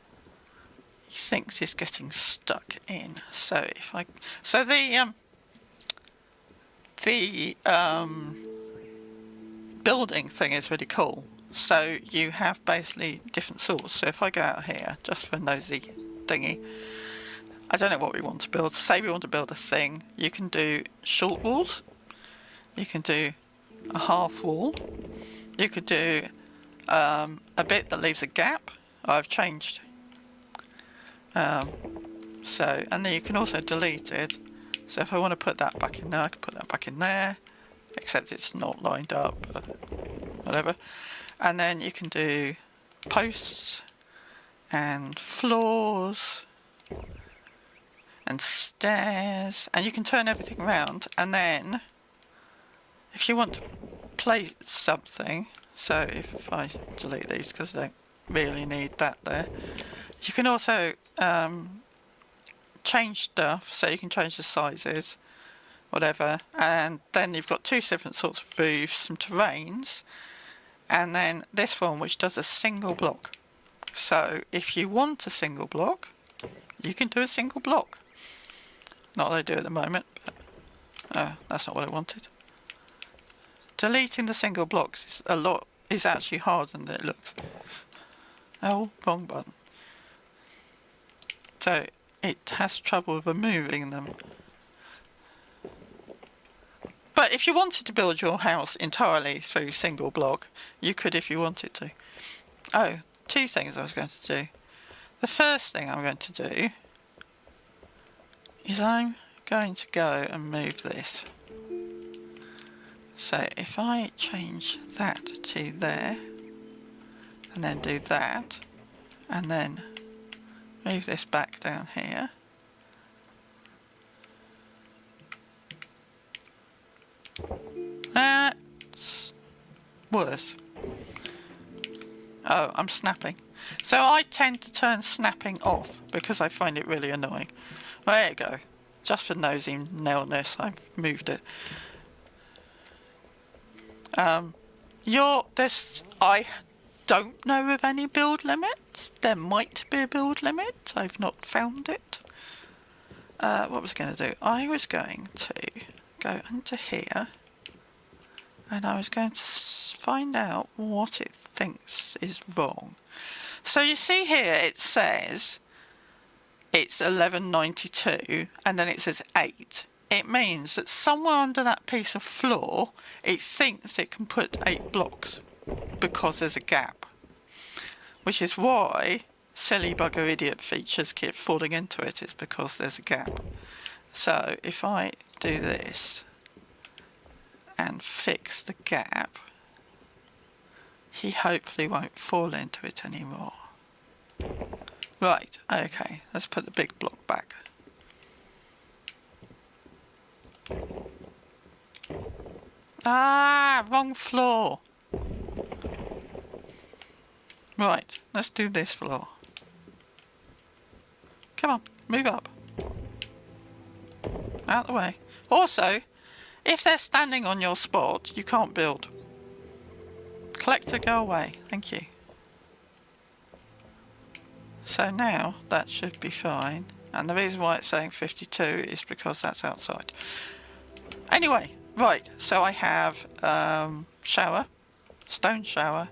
he thinks is getting stuck in. So if I, so the building thing is really cool. So you have basically different sorts. So if I go out here, just for a nosy thingy, I don't know what we want to build. Say we want to build a thing. You can do short walls. You can do a half wall. You could do a bit that leaves a gap. I've changed. So, and then you can also delete it. So if I want to put that back in there, I can put that back in there. Except it's not lined up, but whatever. And then you can do posts and floors and stairs, and you can turn everything around. And then if you want to place something, so if I delete these because I don't really need that there, you can also change stuff, so you can change the sizes, whatever, and then you've got two different sorts of roofs, some terrains, and then this one which does a single block. So if you want a single block, you can do a single block. Not that I do at the moment, but that's not what I wanted. Deleting the single blocks is actually harder than it looks. Oh, wrong button. So it has trouble removing them. But if you wanted to build your house entirely through single block, you could if you wanted to. Oh, two things I was going to do. The first thing I'm going to do is I'm going to go and move this. So if I change that to there, and then do that, and then move this back down here. That's worse. Oh, I'm snapping. So I tend to turn snapping off because I find it really annoying. There you go. Just for nosy nailness, I've moved it. I don't know of any build limit. There might be a build limit. I've not found it. What was I going to do? I was going to go into here, and I was going to find out what it thinks is wrong. So you see here it says it's 1192, and then it says 8. It means that somewhere under that piece of floor, it thinks it can put 8 blocks because there's a gap. Which is why silly bugger idiot features keep falling into it, is because there's a gap. So if I do this and fix the gap, he hopefully won't fall into it anymore. Right, okay, let's put the big block back. Ah, wrong floor. Right, let's do this floor. Come on, move up. Out the way. Also, if they're standing on your spot, you can't build. Collector, go away. Thank you. So now, that should be fine. And the reason why it's saying 52 is because that's outside. Anyway, right, so I have shower, stone shower,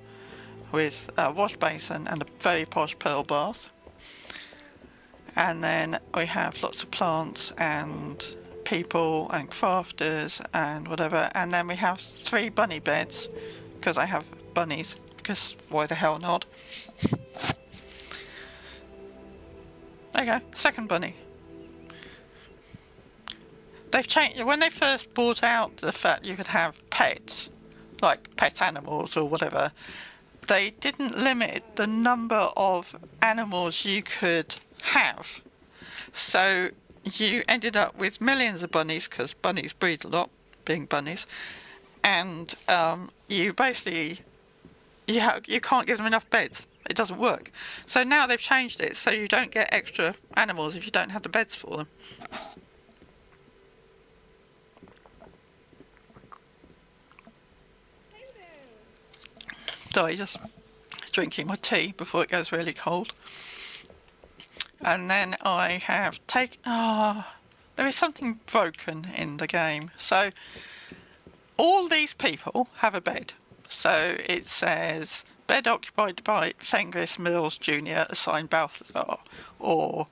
with a wash basin and a very posh pearl bath. And then we have lots of plants and people and crafters and whatever. And then we have 3 bunny beds, because I have bunnies, because why the hell not? There you go, second bunny. They've changed, when they first brought out the fact you could have pets, like pet animals or whatever, they didn't limit the number of animals you could have. So you ended up with millions of bunnies, because bunnies breed a lot, being bunnies, and you basically, you can't give them enough beds. It doesn't work. So now they've changed it so you don't get extra animals if you don't have the beds for them. Sorry, just drinking my tea before it goes really cold. And then I have there is something broken in the game. So all these people have a bed. So it says bed occupied by Fenris Mills Jr. assigned Balthazar, or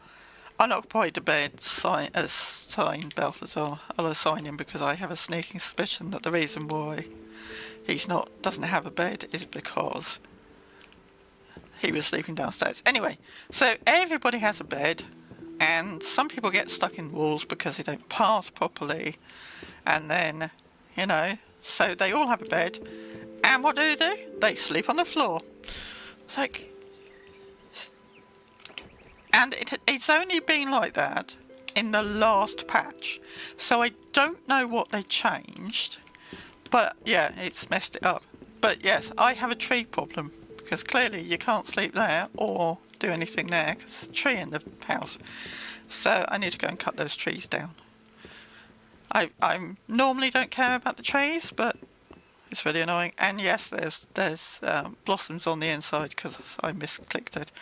unoccupied bed assigned Balthazar. I'll assign him because I have a sneaking suspicion that the reason why doesn't have a bed is because he was sleeping downstairs. Anyway, so everybody has a bed, and some people get stuck in walls because they don't path properly, and then, so they all have a bed, and what do? They sleep on the floor. It's like, and it's only been like that in the last patch, so I don't know what they changed, but yeah, it's messed it up. But yes, I have a tree problem, because clearly you can't sleep there or do anything there because there's a tree in the house. So I need to go and cut those trees down. I normally don't care about the trees, but it's really annoying. And yes, there's blossoms on the inside because I misclicked it.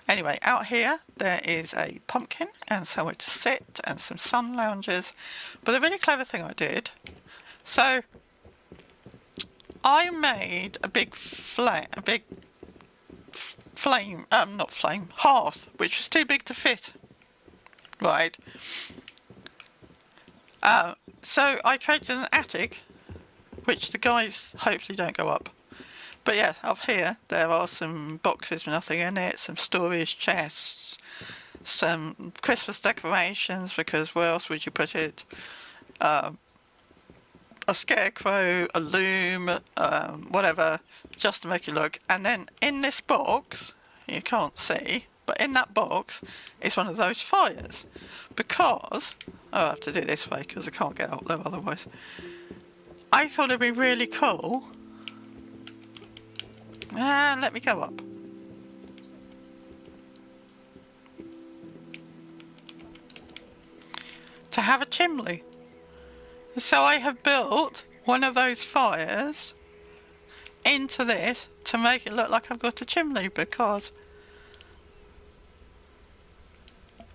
Anyway, out here there is a pumpkin and somewhere to sit and some sun lounges. But the really clever thing I did, so I made a big hearth, which was too big to fit. Right. So I created an attic, which the guys hopefully don't go up. But yeah, up here there are some boxes with nothing in it, some storage chests, some Christmas decorations, because where else would you put it? A scarecrow, a loom, whatever, just to make it look. And then in this box, you can't see, but in that box is one of those fires. Because, I have to do it this way because I can't get out there otherwise. I thought it'd be really cool. And let me go up. To have a chimney. So I have built one of those fires into this to make it look like I've got a chimney, because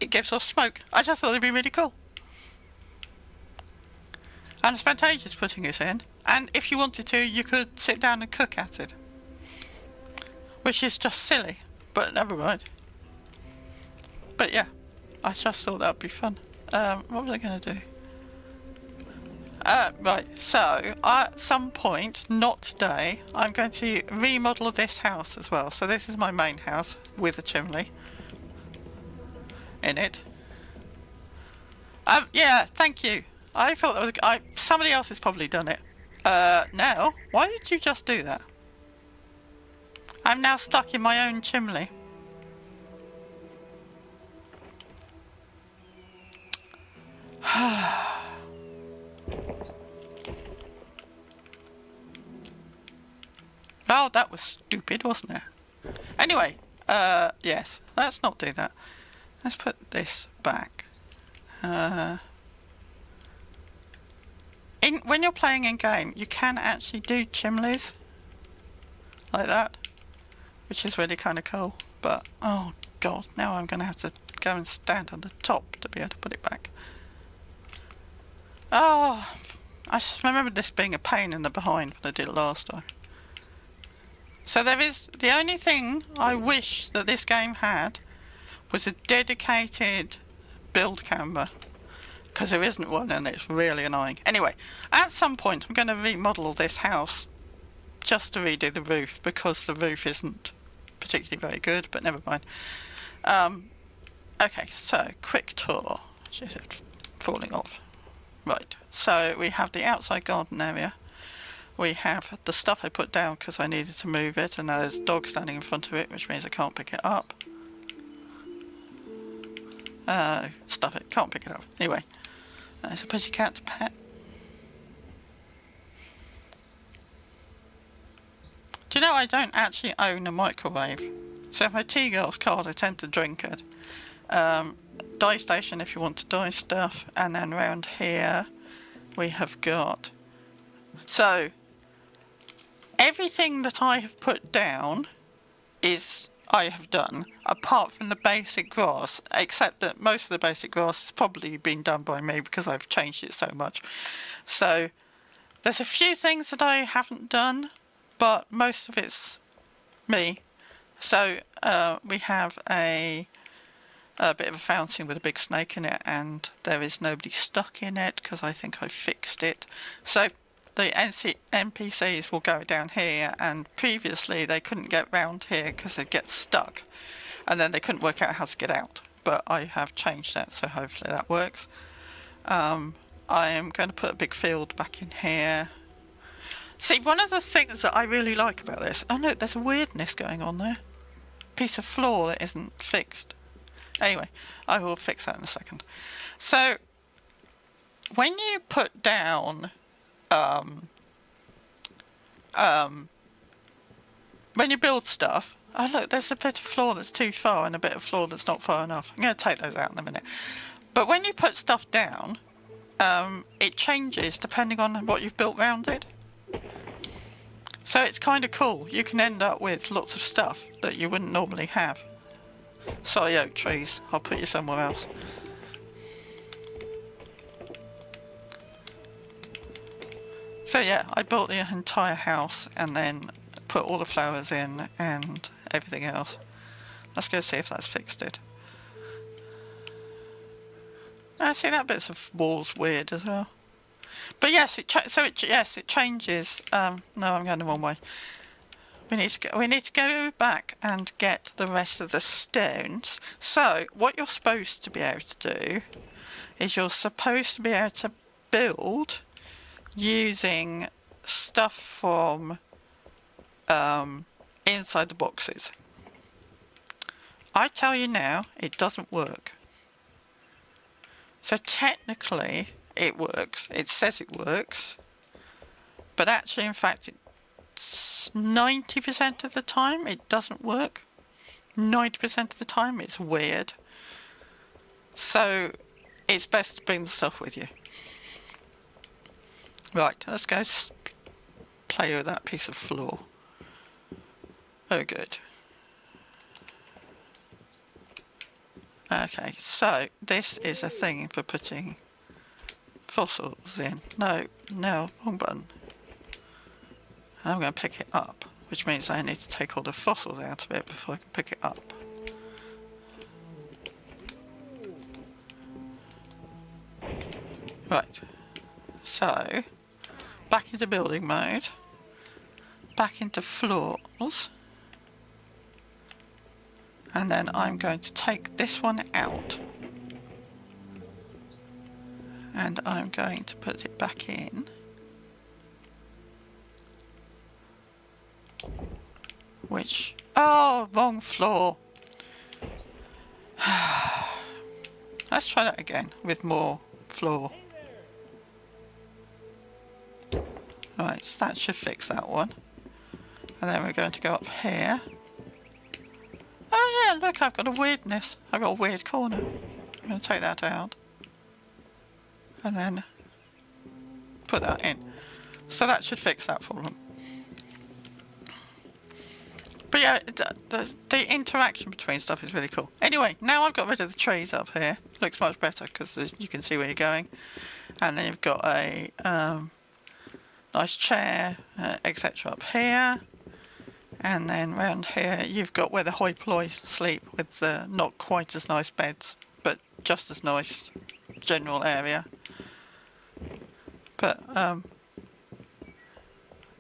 it gives off smoke. I just thought it'd be really cool. And I spent ages putting it in, and if you wanted to, you could sit down and cook at it. Which is just silly, but never mind. But yeah, I just thought that would be fun. What was I going to do? Right, so at some point, not today, I'm going to remodel this house as well. So this is my main house with a chimney in it. Yeah, thank you. I thought that was somebody else has probably done it. Now, why did you just do that? I'm now stuck in my own chimney. Oh, that was stupid, wasn't it? Anyway, yes, let's not do that. Let's put this back. When you're playing in game, you can actually do chimneys like that, which is really kind of cool. But oh god, now I'm going to have to go and stand on the top to be able to put it back. Oh, I just remember this being a pain in the behind when I did it last time. So there is, the only thing I wish that this game had was a dedicated build camera, because there isn't one and it's really annoying. Anyway, at some point I'm going to remodel this house just to redo the roof, because the roof isn't particularly very good, but never mind. Okay, so quick tour. She's falling off. Right, so we have the outside garden area. We have the stuff I put down because I needed to move it, and now there's a dog standing in front of it, which means I can't pick it up. Stuff it, can't pick it up. Anyway, there's a pussycat to pet. Do you know I don't actually own a microwave? So if my tea girl's cold, I tend to drink it. Dye station if you want to dye stuff, and then around here we have got... So, everything that I have put down I have done, apart from the basic grass, except that most of the basic grass has probably been done by me because I've changed it so much. So, there's a few things that I haven't done, but most of it's me. So, we have a bit of a fountain with a big snake in it, and there is nobody stuck in it because I think I fixed it. So, the NPCs will go down here, and previously they couldn't get round here because they'd get stuck, and then they couldn't work out how to get out. But I have changed that, so hopefully that works. I am going to put a big field back in here. See, one of the things that I really like about this... Oh no, there's a weirdness going on there. Piece of floor that isn't fixed. Anyway, I will fix that in a second. So, when you put down... when you build stuff... Oh look, there's a bit of floor that's too far and a bit of floor that's not far enough. I'm going to take those out in a minute. But when you put stuff down, it changes depending on what you've built around it. So it's kind of cool. You can end up with lots of stuff that you wouldn't normally have. Sorry, oak trees. I'll put you somewhere else. So yeah, I built the entire house and then put all the flowers in and everything else. Let's go see if that's fixed it. I see that bit of wall's weird as well. But yes, it changes. No, I'm going the wrong way. We need to go back and get the rest of the stones. So what you're supposed to be able to do is you're supposed to be able to build using stuff from inside the boxes. I tell you now, it doesn't work. So technically it works. It says it works, but actually in fact it's 90% of the time it doesn't work. 90% of the time it's weird. So it's best to bring the stuff with you. Right, let's go play with that piece of floor. Oh good. Okay, so this is a thing for putting fossils in. No, wrong button. I'm going to pick it up, which means I need to take all the fossils out of it before I can pick it up. Right, so back into building mode, back into floors, and then I'm going to take this one out and I'm going to put it back in. Which... oh, wrong floor. Let's try that again with more floor. Right, so that should fix that one. And then we're going to go up here. Oh yeah, look, I've got a weirdness. I've got a weird corner. I'm going to take that out. And then put that in. So that should fix that problem. But yeah, the interaction between stuff is really cool. Anyway, now I've got rid of the trees up here. Looks much better because you can see where you're going. And then you've got a nice chair, etc. up here. And then round here you've got where the hoi polloi sleep, with the not quite as nice beds, but just as nice general area. But go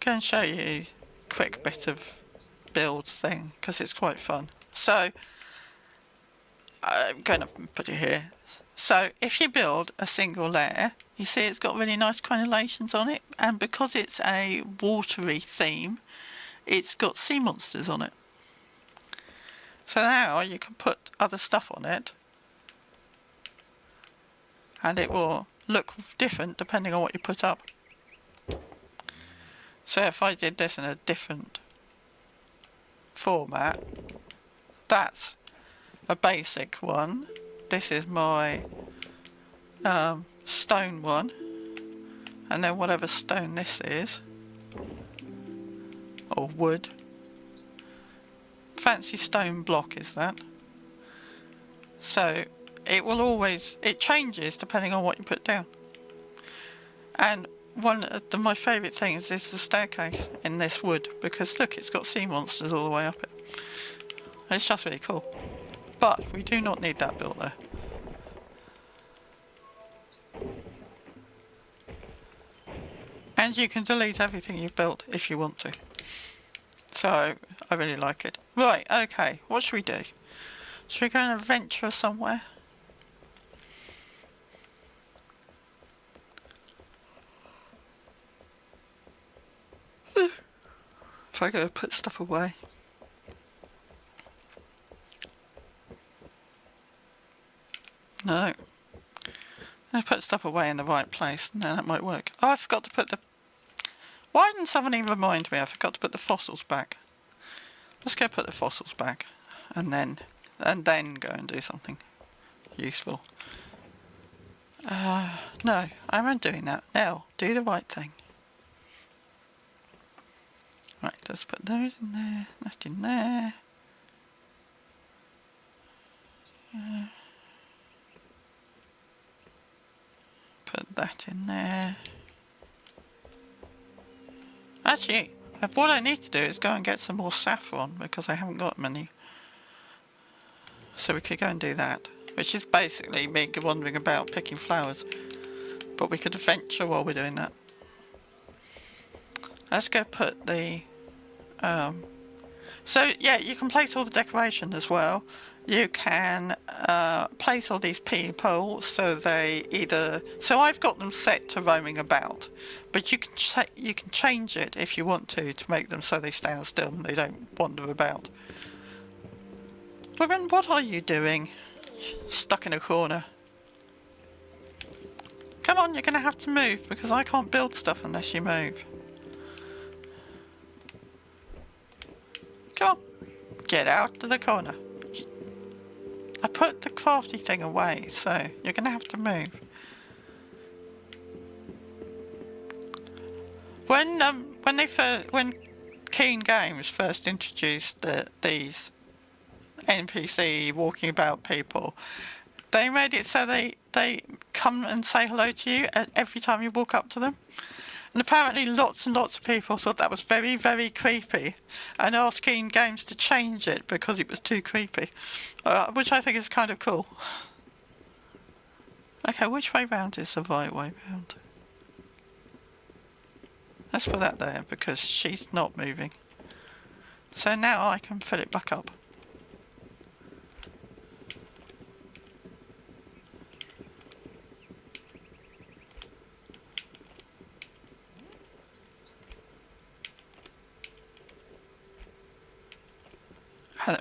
and show you a quick bit of build thing, because it's quite fun. So I'm going to put it here. So if you build a single layer, you see it's got really nice crenellations on it, and because it's a watery theme, it's got sea monsters on it. So now you can put other stuff on it and it will look different depending on what you put up. So if I did this in a different format, that's a basic one. This is my stone one, and then whatever stone this is, or wood. Fancy stone block is that. So it will always, it changes depending on what you put down. And one of my favourite things is the staircase in this wood, because look, it's got sea monsters all the way up it. And it's just really cool. But we do not need that built there. And you can delete everything you've built if you want to. So I really like it. Right, okay, what should we do? Should we go on an adventure somewhere? If I go put stuff away. No. I put stuff away in the right place, and then that might work. Oh, I forgot to put the... Why didn't somebody remind me? I forgot to put the fossils back. Let's go put the fossils back, and then go and do something useful. No, I won't doing that. Now, do the right thing. Right, let's put those in there, that in there. Put that in there. Actually, what I need to do is go and get some more saffron, because I haven't got many. So we could go and do that, which is basically me wandering about picking flowers. But we could adventure while we're doing that. Let's go put the... So yeah, you can place all the decoration as well. You can place all these people so they either... So I've got them set to roaming about, but you can change it if you want to make them so they stand still and they don't wander about. Women, what are you doing? Stuck in a corner. Come on, you're going to have to move, because I can't build stuff unless you move. Come on, get out of the corner. I put the crafty thing away, so you're going to have to move. When Keen Games first introduced these NPC walking about people, they made it so they come and say hello to you every time you walk up to them. And apparently lots and lots of people thought that was very, very creepy and asked Keen Games to change it because it was too creepy, which I think is kind of cool. Okay, which way round is the right way round? Let's put that there because she's not moving. So now I can fill it back up.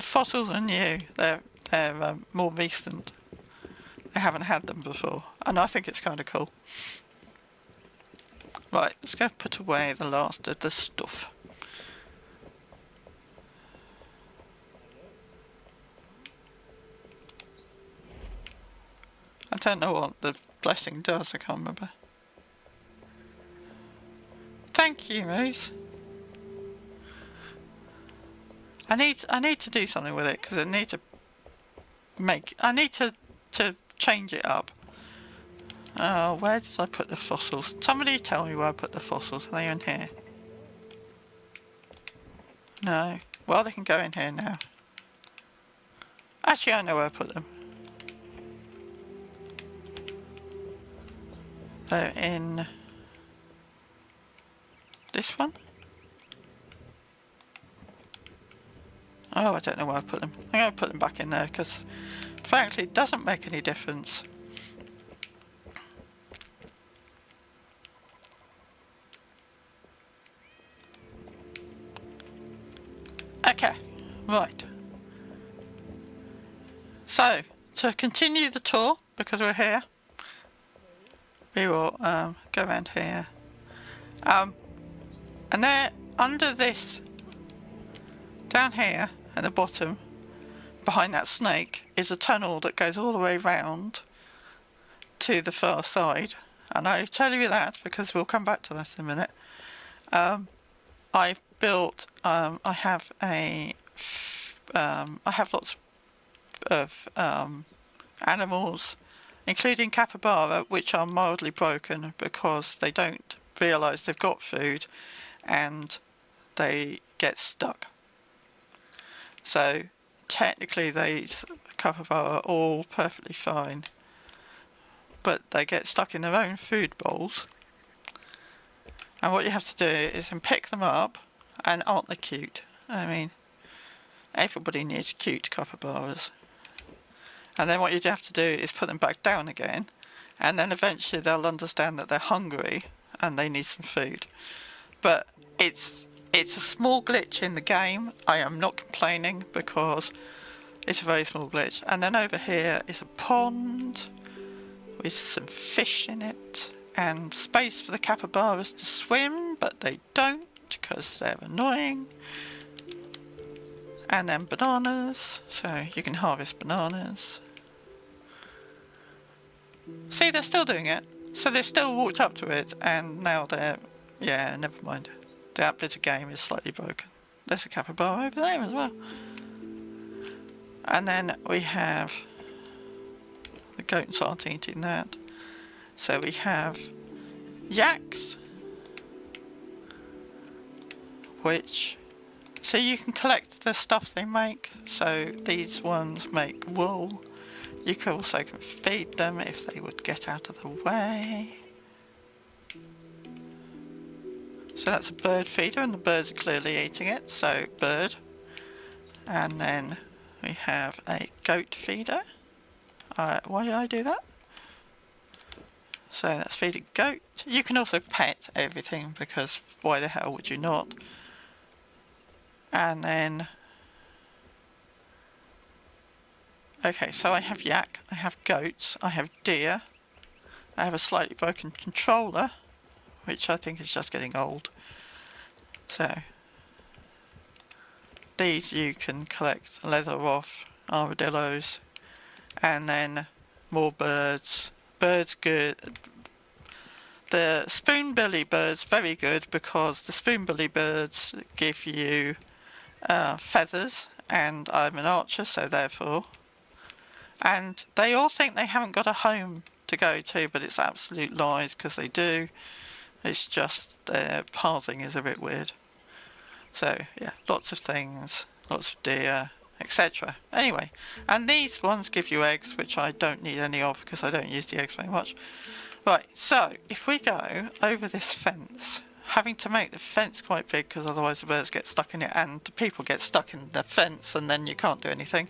Fossils are new. They're more recent. I haven't had them before, and I think it's kind of cool. Right, let's go put away the last of the stuff. I don't know what the blessing does. I can't remember. Thank you, Moose. I need to do something with it because I need to change it up. Where did I put the fossils? Somebody tell me where I put the fossils. Are they in here? No. Well, they can go in here now. Actually, I know where I put them. They're in this one. Oh, I don't know where I put them. I'm going to put them back in there because, frankly, it doesn't make any difference. Okay, right. So, to continue the tour, because we're here, we will go around here. And there, under this, down here at the bottom, behind that snake, is a tunnel that goes all the way round to the far side. And I tell you that because we'll come back to that in a minute. I've built, I have lots of animals, including capybara, which are mildly broken because they don't realise they've got food and they get stuck. So technically these capybara are all perfectly fine, but they get stuck in their own food bowls. And what you have to do is pick them up, and aren't they cute? I mean, everybody needs cute capybaras. And then what you have to do is put them back down again, and then eventually they'll understand that they're hungry and they need some food. But it's a small glitch in the game. I am not complaining because it's a very small glitch. And then over here is a pond with some fish in it and space for the capybaras to swim, but they don't because they're annoying. And then bananas, so you can harvest bananas. See, they're still doing it. So they still walked up to it, and now they're... Yeah, never mind. That bit of game is slightly broken. There's a capybara over there as well. And then we have... The goats aren't eating that. So we have yaks, which... So you can collect the stuff they make. So these ones make wool. You can also feed them if they would get out of the way. So that's a bird feeder, and the birds are clearly eating it, so bird. And then we have a goat feeder. Why did I do that? So that's feeding goat. You can also pet everything, because why the hell would you not? And then... Okay, so I have yak, I have goats, I have deer, I have a slightly broken controller, which I think is just getting old. So, these you can collect leather off, armadillos, and then more birds. Birds good. The spoonbilly birds very good because the spoonbilly birds give you feathers, and I'm an archer, so therefore. And they all think they haven't got a home to go to, but it's absolute lies because they do. It's just their pathing is a bit weird. So yeah, lots of things, lots of deer, etc. Anyway, and these ones give you eggs, which I don't need any of because I don't use the eggs very much. Right, so if we go over this fence, having to make the fence quite big because otherwise the birds get stuck in it and the people get stuck in the fence and then you can't do anything.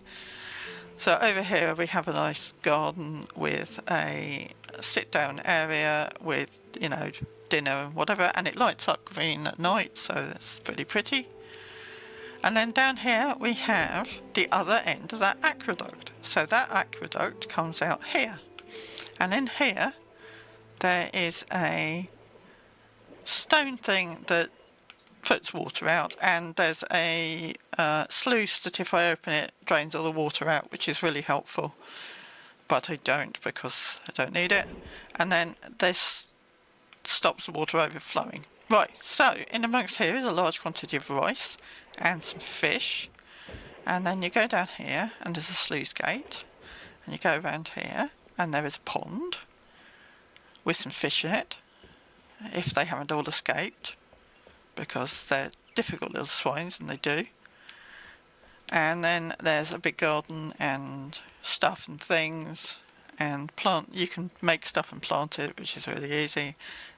So over here we have a nice garden with a sit-down area with, you know, dinner and whatever, and it lights up green at night, so that's pretty pretty. And then down here we have the other end of that aqueduct. So that aqueduct comes out here. And in here there is a stone thing that puts water out, and there's a sluice that if I open it drains all the water out, which is really helpful, but I don't because I don't need it. And then this stops the water overflowing. Right, so in amongst here is a large quantity of rice and some fish, and then you go down here and there's a sluice gate, and you go around here and there is a pond with some fish in it if they haven't all escaped, because they're difficult little swines, and they do. And then there's a big garden and stuff and things and plant. You can make stuff and plant it, which is really easy.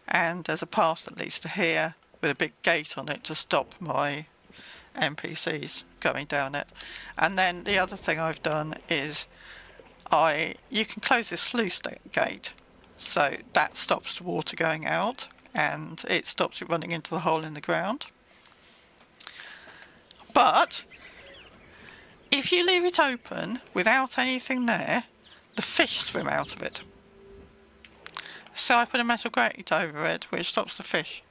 And there's a path that leads to here with a big gate on it to stop my NPCs going down it. And then the other thing I've done is you can close this sluice gate, so that stops the water going out and it stops it running into the hole in the ground. But if you leave it open without anything there, the fish swim out of it. So I put a metal grate over it which stops the fish.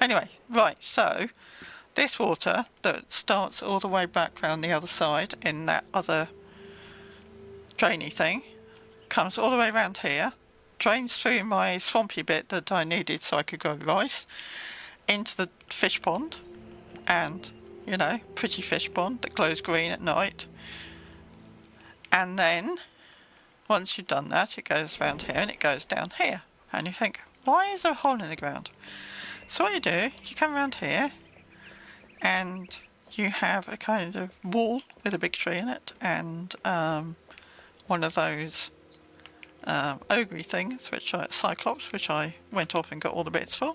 Anyway, right, so this water that starts all the way back round the other side in that other drainy thing comes all the way around here, drains through my swampy bit that I needed so I could grow rice into the fish pond, and you know, pretty fish pond that glows green at night. And then once you've done that, it goes around here and it goes down here, and you think, why is there a hole in the ground? So what you do, you come around here and you have a kind of wall with a big tree in it, and one of those ogre things, Cyclops, which I went off and got all the bits for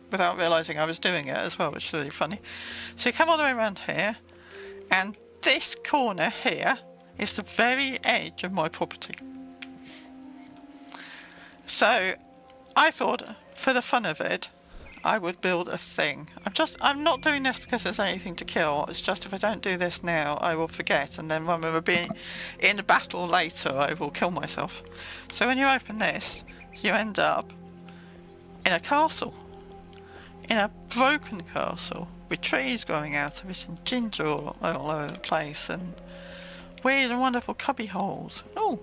without realising I was doing it as well, which is really funny. So you come all the way around here, and this corner here is the very edge of my property. So I thought, for the fun of it, I would build a thing. I'm not doing this because there's anything to kill. It's just if I don't do this now, I will forget, and then when we'll be in a battle later, I will kill myself. So when you open this, you end up in a castle. In a broken castle, with trees growing out of it, and ginger all over the place, and weird and wonderful cubby holes. Oh,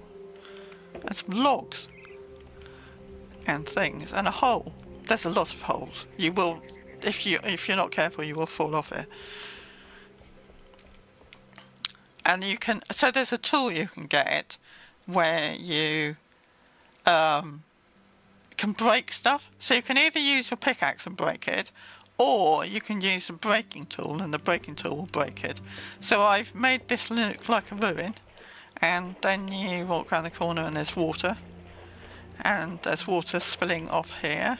and some logs, and things, and a hole. There's a lot of holes. You will, if you're not careful, you will fall off it. And you can, so there's a tool you can get where you can break stuff. So you can either use your pickaxe and break it, or you can use a breaking tool and the breaking tool will break it. So I've made this look like a ruin, and then you walk around the corner and there's water, and there's water spilling off here.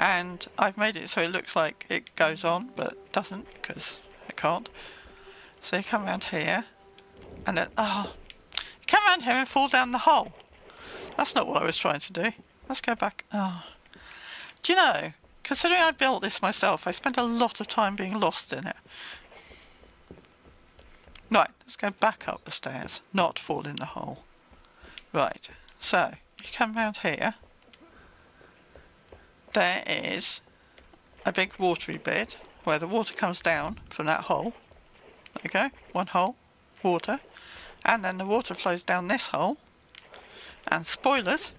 And I've made it so it looks like it goes on, but doesn't, because it can't. So you come around here, and you come around here and fall down the hole. That's not what I was trying to do. Let's go back. Oh. Do you know, considering I built this myself, I spent a lot of time being lost in it. Right, let's go back up the stairs, not fall in the hole. Right, so you come around here. There is a big watery bit where the water comes down from that hole. There you go, one hole, water. And then the water flows down this hole. And spoilers,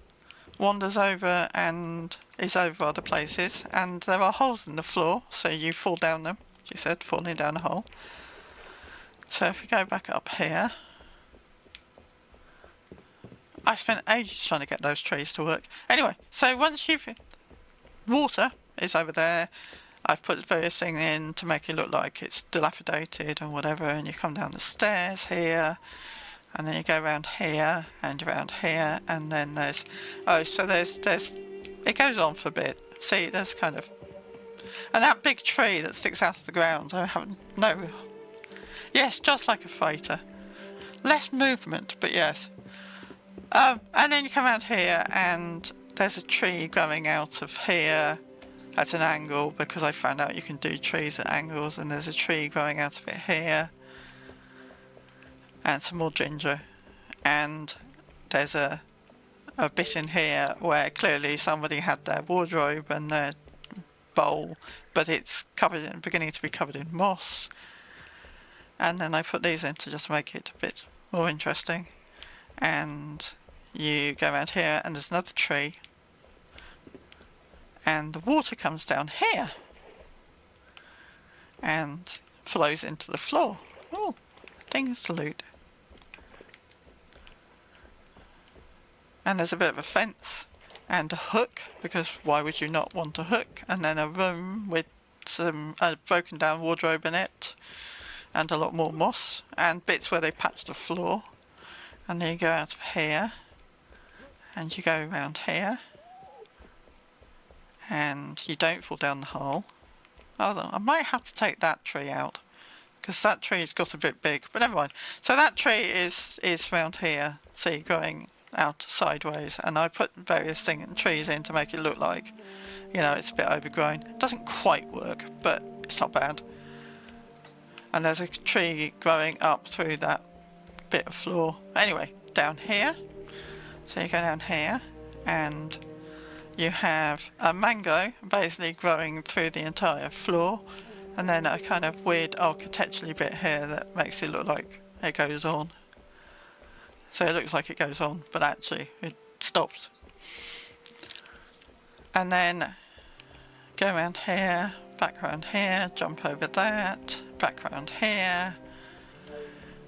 wanders over and is over other places. And there are holes in the floor, so you fall down them. She said, falling down a hole. So if we go back up here, I spent ages trying to get those trees to work. Anyway, so once you've... Water is over there. I've put various things in to make it look like it's dilapidated and whatever, and you come down the stairs here, and then you go around here and around here, and then there's it goes on for a bit. See, there's kind of, and that big tree that sticks out of the ground, I have no, yes, just like a freighter, less movement, but yes. And then you come out here and there's a tree growing out of here at an angle, because I found out you can do trees at angles, and there's a tree growing out of it here, and some more ginger, and there's a bit in here where clearly somebody had their wardrobe and their bowl, but it's beginning to be covered in moss, and then I put these in to just make it a bit more interesting. And you go around here and there's another tree, and the water comes down here and flows into the floor. Oh, things to loot. And there's a bit of a fence and a hook, because why would you not want a hook? And then a room with a broken down wardrobe in it, and a lot more moss, and bits where they patched the floor. And then you go out of here, and you go around here, and you don't fall down the hole. Hold on, I might have to take that tree out, because that tree's got a bit big, but never mind. So that tree is round here, see, going out sideways, and I put various trees in to make it look like, you know, it's a bit overgrown. It doesn't quite work, but it's not bad. And there's a tree growing up through that bit of floor. Anyway, down here, so you go down here, and you have a mango basically growing through the entire floor, and then a kind of weird architecturally bit here that makes it look like it goes on. So it looks like it goes on, but actually it stops. And then go around here, back around here, jump over that, back around here,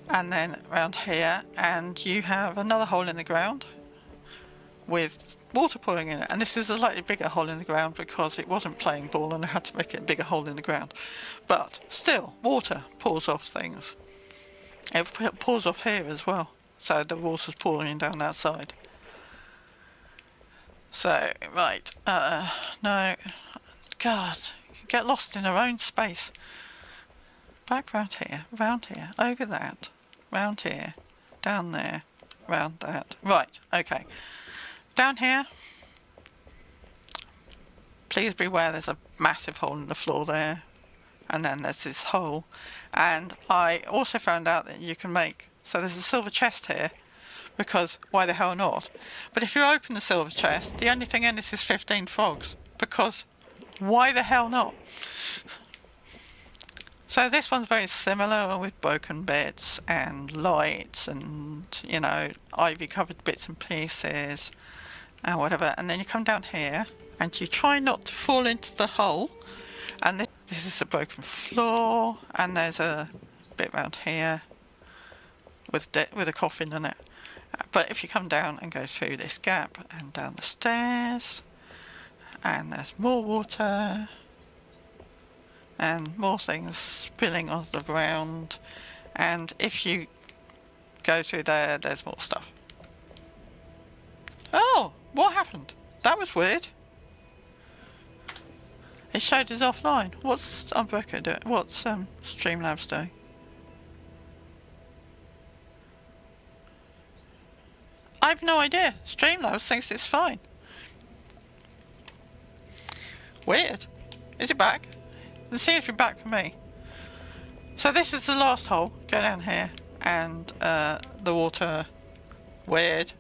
and then around here, and you have another hole in the ground with water pouring in it. And this is a slightly bigger hole in the ground because it wasn't playing ball and I had to make it a bigger hole in the ground. But still, water pours off things. It pours off here as well. So the water's pouring down that side. So, right, no, God, get lost in our own space. Back round here, over that, round here, down there, round that. Right, okay. Down here, please beware, there's a massive hole in the floor there. And then there's this hole. And I also found out that you can make, so there's a silver chest here, because why the hell not? But if you open the silver chest, the only thing in this is 15 frogs, because why the hell not? So this one's very similar, with broken bits and lights and, you know, ivy covered bits and pieces and whatever. And then you come down here and you try not to fall into the hole. And this is a broken floor, and there's a bit around here with a coffin in it. But if you come down and go through this gap and down the stairs, and there's more water and more things spilling onto the ground, and if you go through there, there's more stuff. Oh, what happened? That was weird. It showed us offline. What's Umbrella doing? What's Streamlabs doing? I have no idea. Streamlabs thinks it's fine. Weird. Is it back? It seems to be back for me. So this is the last hole. Go down here, and the water. Weird.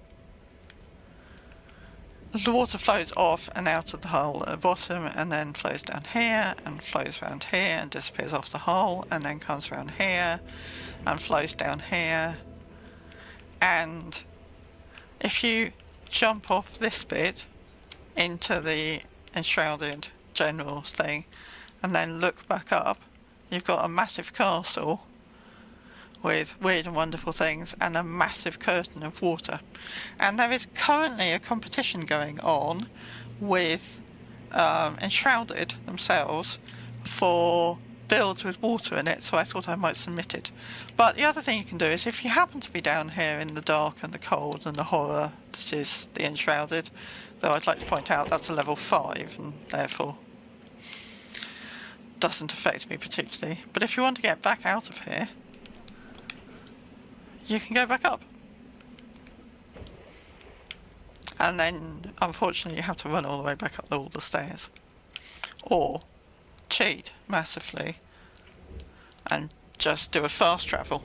The water flows off and out of the hole at the bottom, and then flows down here and flows around here and disappears off the hole, and then comes around here and flows down here. And if you jump off this bit into the Enshrouded general thing and then look back up, you've got a massive castle with weird and wonderful things and a massive curtain of water. And there is currently a competition going on with Enshrouded themselves for builds with water in it, so I thought I might submit it. But the other thing you can do is, if you happen to be down here in the dark and the cold and the horror that is the Enshrouded, though I'd like to point out that's a level 5 and therefore doesn't affect me particularly. But if you want to get back out of here, you can go back up. And then, unfortunately, you have to run all the way back up all the stairs. Or cheat massively and just do a fast travel.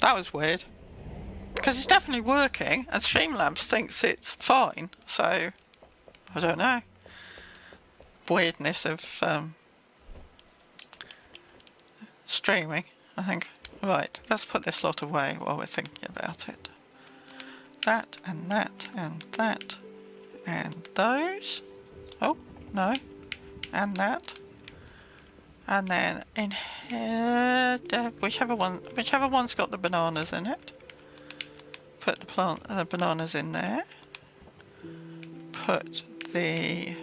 That was weird. Because it's definitely working, and Streamlabs thinks it's fine, so I don't know. Weirdness of streaming, I think. Right, let's put this lot away while we're thinking about it. That and that and that and those. Oh, no. And that. And then in here, whichever one's got the bananas in it. Put the bananas in there. Put the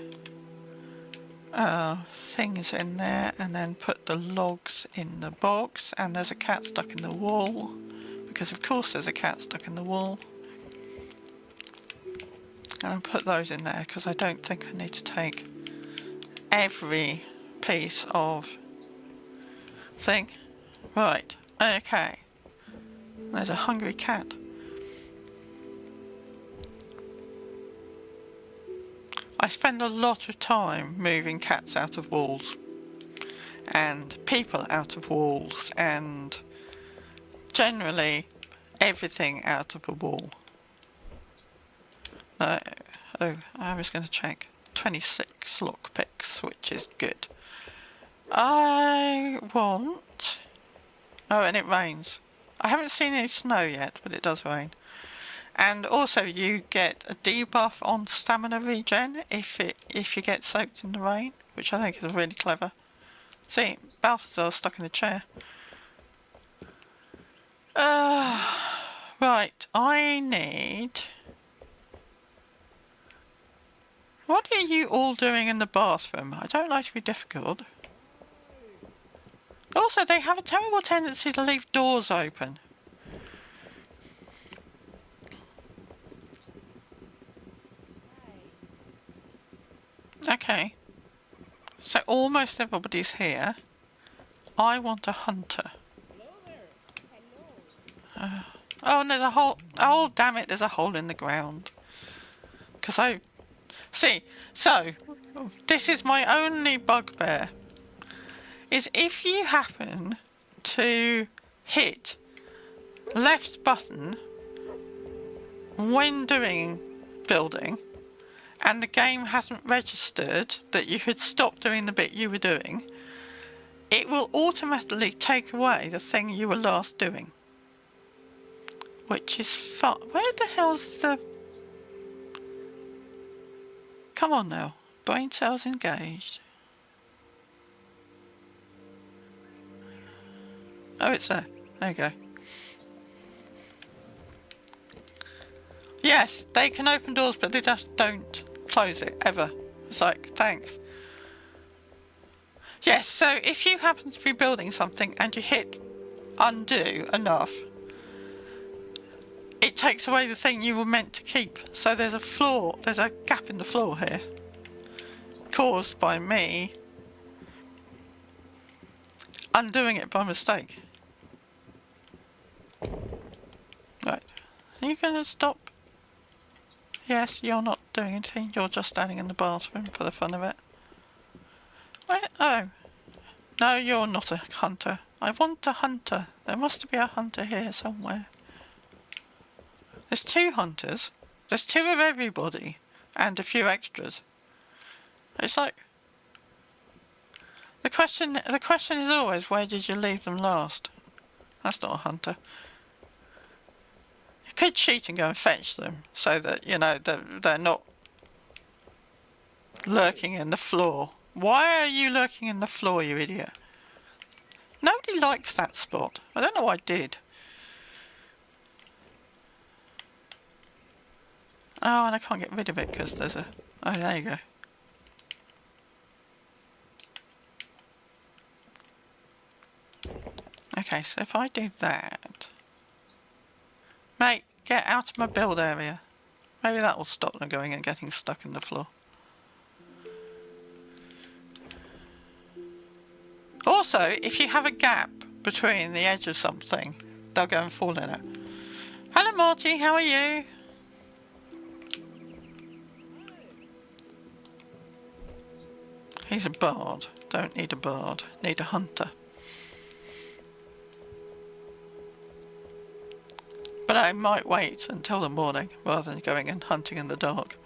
things in there, and then put the logs in the box. And there's a cat stuck in the wall, because of course there's a cat stuck in the wall. And I'll put those in there because I don't think I need to take every piece of thing. Right, okay. There's a hungry cat. I spend a lot of time moving cats out of walls and people out of walls and generally everything out of a wall. Oh, I was going to check. 26 lockpicks, which is good. I want... Oh, and it rains. I haven't seen any snow yet, but it does rain. And also you get a debuff on stamina regen if you get soaked in the rain, which I think is really clever. See, Balthazar's stuck in a chair. Right, I need... What are you all doing in the bathroom? I don't like to be difficult. Also, they have a terrible tendency to leave doors open. Okay. So almost everybody's here. I want a hunter. Oh, and there's a hole. Oh, damn it, there's a hole in the ground. Because I... See, so, this is my only bugbear. Is if you happen to hit left button when doing building, and the game hasn't registered that you had stopped doing the bit you were doing, it will automatically take away the thing you were last doing. Which is fun. Where the hell's the... Come on now. Brain cells engaged. Oh, it's there. There you go. Yes, they can open doors, but they just don't close it, ever. It's like, thanks. Yes, so if you happen to be building something and you hit undo enough, it takes away the thing you were meant to keep. So there's a gap in the floor here, caused by me undoing it by mistake. Right, are you going to stop? Yes, you're not doing anything, you're just standing in the bathroom for the fun of it. Where? Oh, no, you're not a hunter. I want a hunter. There must be a hunter here somewhere. There's 2 hunters. There's 2 of everybody. And a few extras. It's like... The question is always, where did you leave them last? That's not a hunter. You could cheat and go and fetch them, so that, you know, they're not lurking in the floor. Why are you lurking in the floor, you idiot? Nobody likes that spot. I don't know why I did. Oh, and I can't get rid of it because there's a... Oh, there you go. Okay, so if I do that... Mate, get out of my build area. Maybe that will stop them going and getting stuck in the floor. Also, if you have a gap between the edge of something, they'll go and fall in it. Hello Marty, how are you? He's a bard. Don't need a bard. Need a hunter. But I might wait until the morning rather than going and hunting in the dark.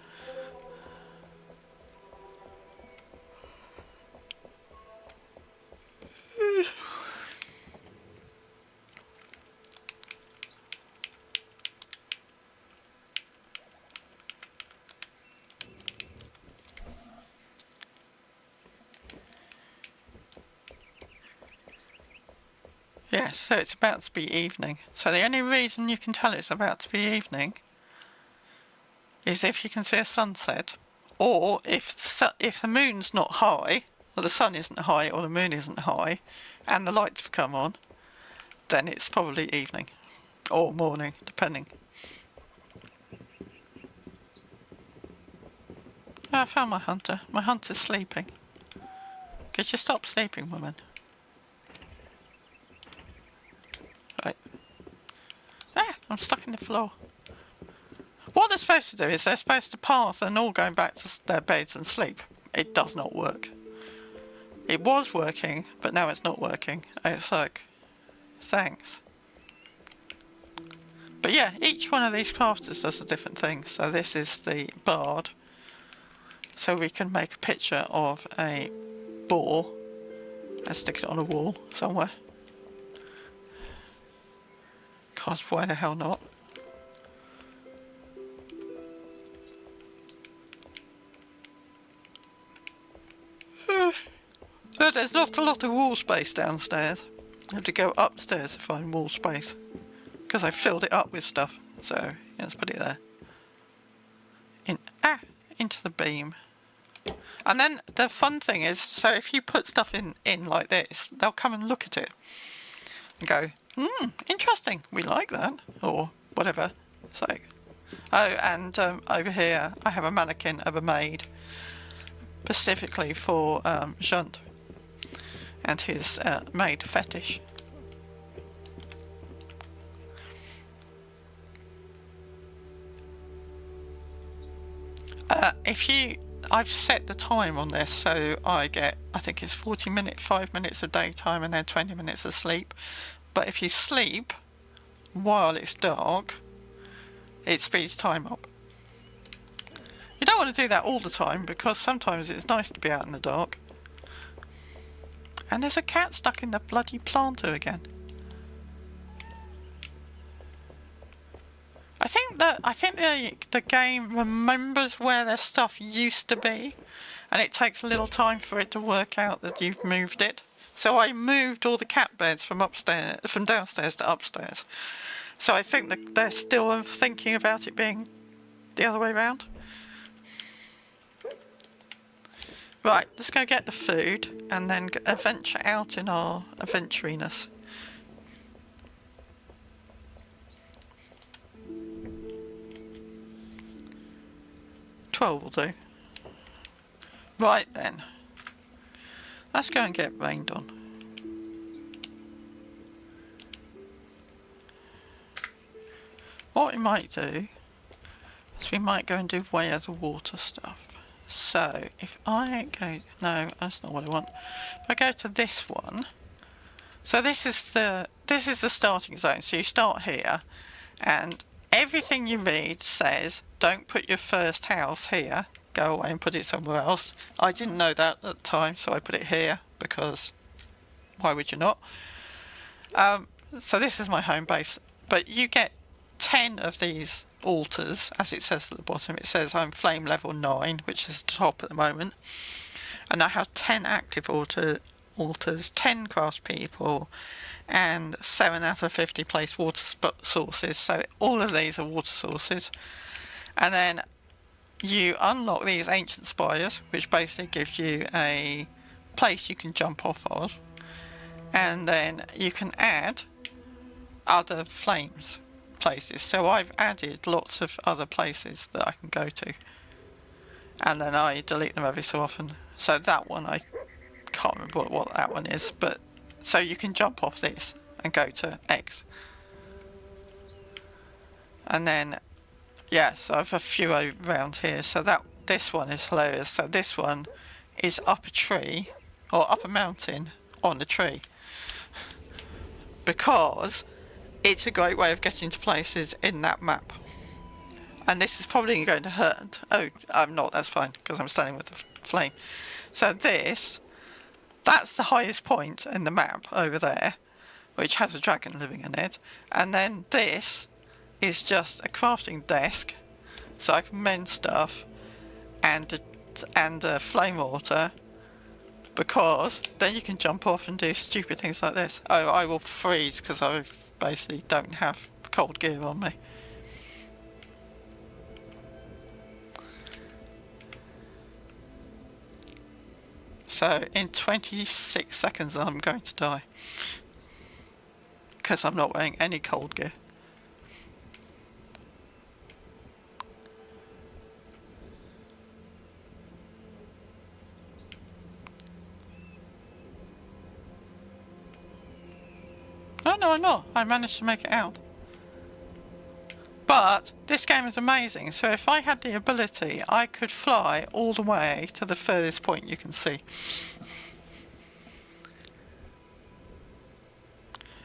Yes, so it's about to be evening. So the only reason you can tell it's about to be evening is if you can see a sunset Or if the moon's not high, or the sun isn't high, or the moon isn't high, and the lights have come on, then it's probably evening or morning, depending. Oh, I found my hunter. My hunter's sleeping. Could you stop sleeping, woman? Right. Ah, I'm stuck in the floor. What they're supposed to do is they're supposed to path and all going back to their beds and sleep. It does not work. It was working, but now it's not working. It's like, thanks. But yeah, each one of these crafters does a different thing. So this is the bard. So we can make a picture of a boar and stick it on a wall somewhere. Cause why the hell not? But there's not a lot of wall space downstairs. I have to go upstairs to find wall space. Because I filled it up with stuff. So, yeah, let's put it there. Into the beam. And then the fun thing is, so if you put stuff in like this, they'll come and look at it. And go, interesting, we like that. Or whatever. So, oh, and over here I have a mannequin of a maid. Specifically for Junt and his maid fetish. I've set the time on this, so I think it's 40 minutes, 5 minutes of daytime and then 20 minutes of sleep. But if you sleep while it's dark, it speeds time up. You don't want to do that all the time, because sometimes it's nice to be out in the dark. And there's a cat stuck in the bloody planter again. I think the game remembers where their stuff used to be, and it takes a little time for it to work out that you've moved it. So I moved all the cat beds from downstairs to upstairs. So I think that they're still thinking about it being the other way around. Right, let's go get the food and then venture out in our adventuriness. $12 will do. Right then. Let's go and get rained on. What we might do is we might go and do way of the water stuff. So if I go, no, that's not what I want. If I go to this one, so this is the starting zone. So you start here, and everything you read says don't put your first house here. Go away and put it somewhere else. I didn't know that at the time, so I put it here because why would you not? So this is my home base, but you get 10 of these altars, as it says at the bottom. It says I'm flame level 9, which is the top at the moment, and I have 10 active altars, 10 craftspeople, and 7 out of 50 place water sources. So all of these are water sources, and then you unlock these ancient spires, which basically gives you a place you can jump off of, and then you can add other flames places. So I've added lots of other places that I can go to, and then I delete them every so often. So that one, I can't remember what that one is, but so you can jump off this and go to X, and then yeah, so I have a few around here. So this one is hilarious. So this one is up a tree or up a mountain on a tree, because it's a great way of getting to places in that map. And this is probably going to hurt. Oh, I'm not, that's fine, because I'm standing with the flame. So that's the highest point in the map over there, which has a dragon living in it. And then this is just a crafting desk, so I can mend stuff, and a flame water, because then you can jump off and do stupid things like this. Oh, I will freeze because I basically don't have cold gear on me. So in 26 seconds I'm going to die. Because I'm not wearing any cold gear. Oh no, I'm not. I managed to make it out. But this game is amazing, so if I had the ability, I could fly all the way to the furthest point you can see.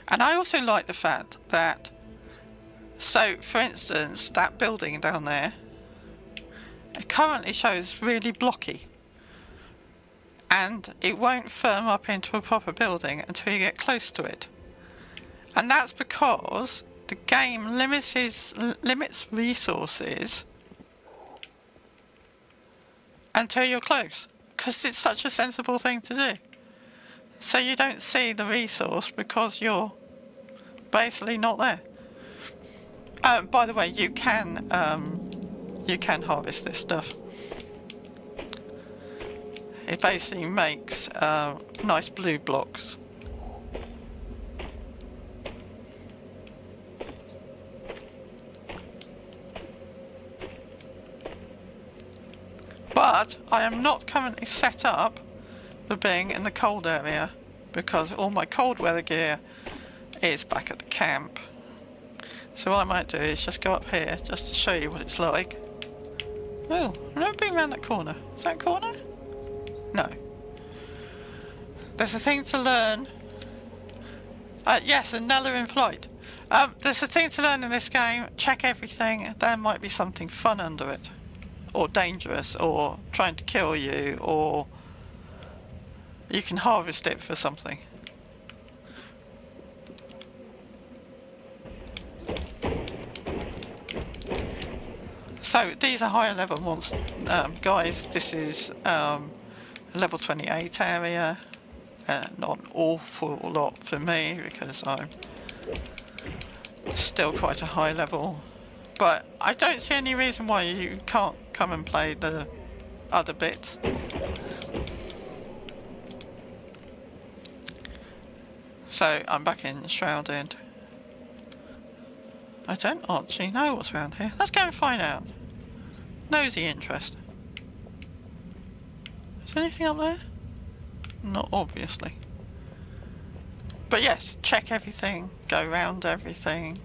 And I also like the fact that, so for instance, that building down there, it currently shows really blocky. And it won't firm up into a proper building until you get close to it. And that's because the game limits resources until you're close, because it's such a sensible thing to do. So you don't see the resource because you're basically not there. By the way, you can harvest this stuff. It basically makes nice blue blocks. But I am not currently set up for being in the cold area because all my cold weather gear is back at the camp. So what I might do is just go up here just to show you what it's like. Oh, I've never been around that corner. Is that corner? No. There's a thing to learn. Yes, a Nella in flight. There's a thing to learn in this game. Check everything. There might be something fun under it. Or dangerous, or trying to kill you, or you can harvest it for something. So these are higher level monsters, guys. This is level 28 area. Not an awful lot for me because I'm still quite a high level. But I don't see any reason why you can't come and play the other bits. So I'm back in Enshrouded. I don't actually know what's around here. Let's go and find out. Nosy interest. Is there anything up there? Not obviously. But yes, check everything, go round everything.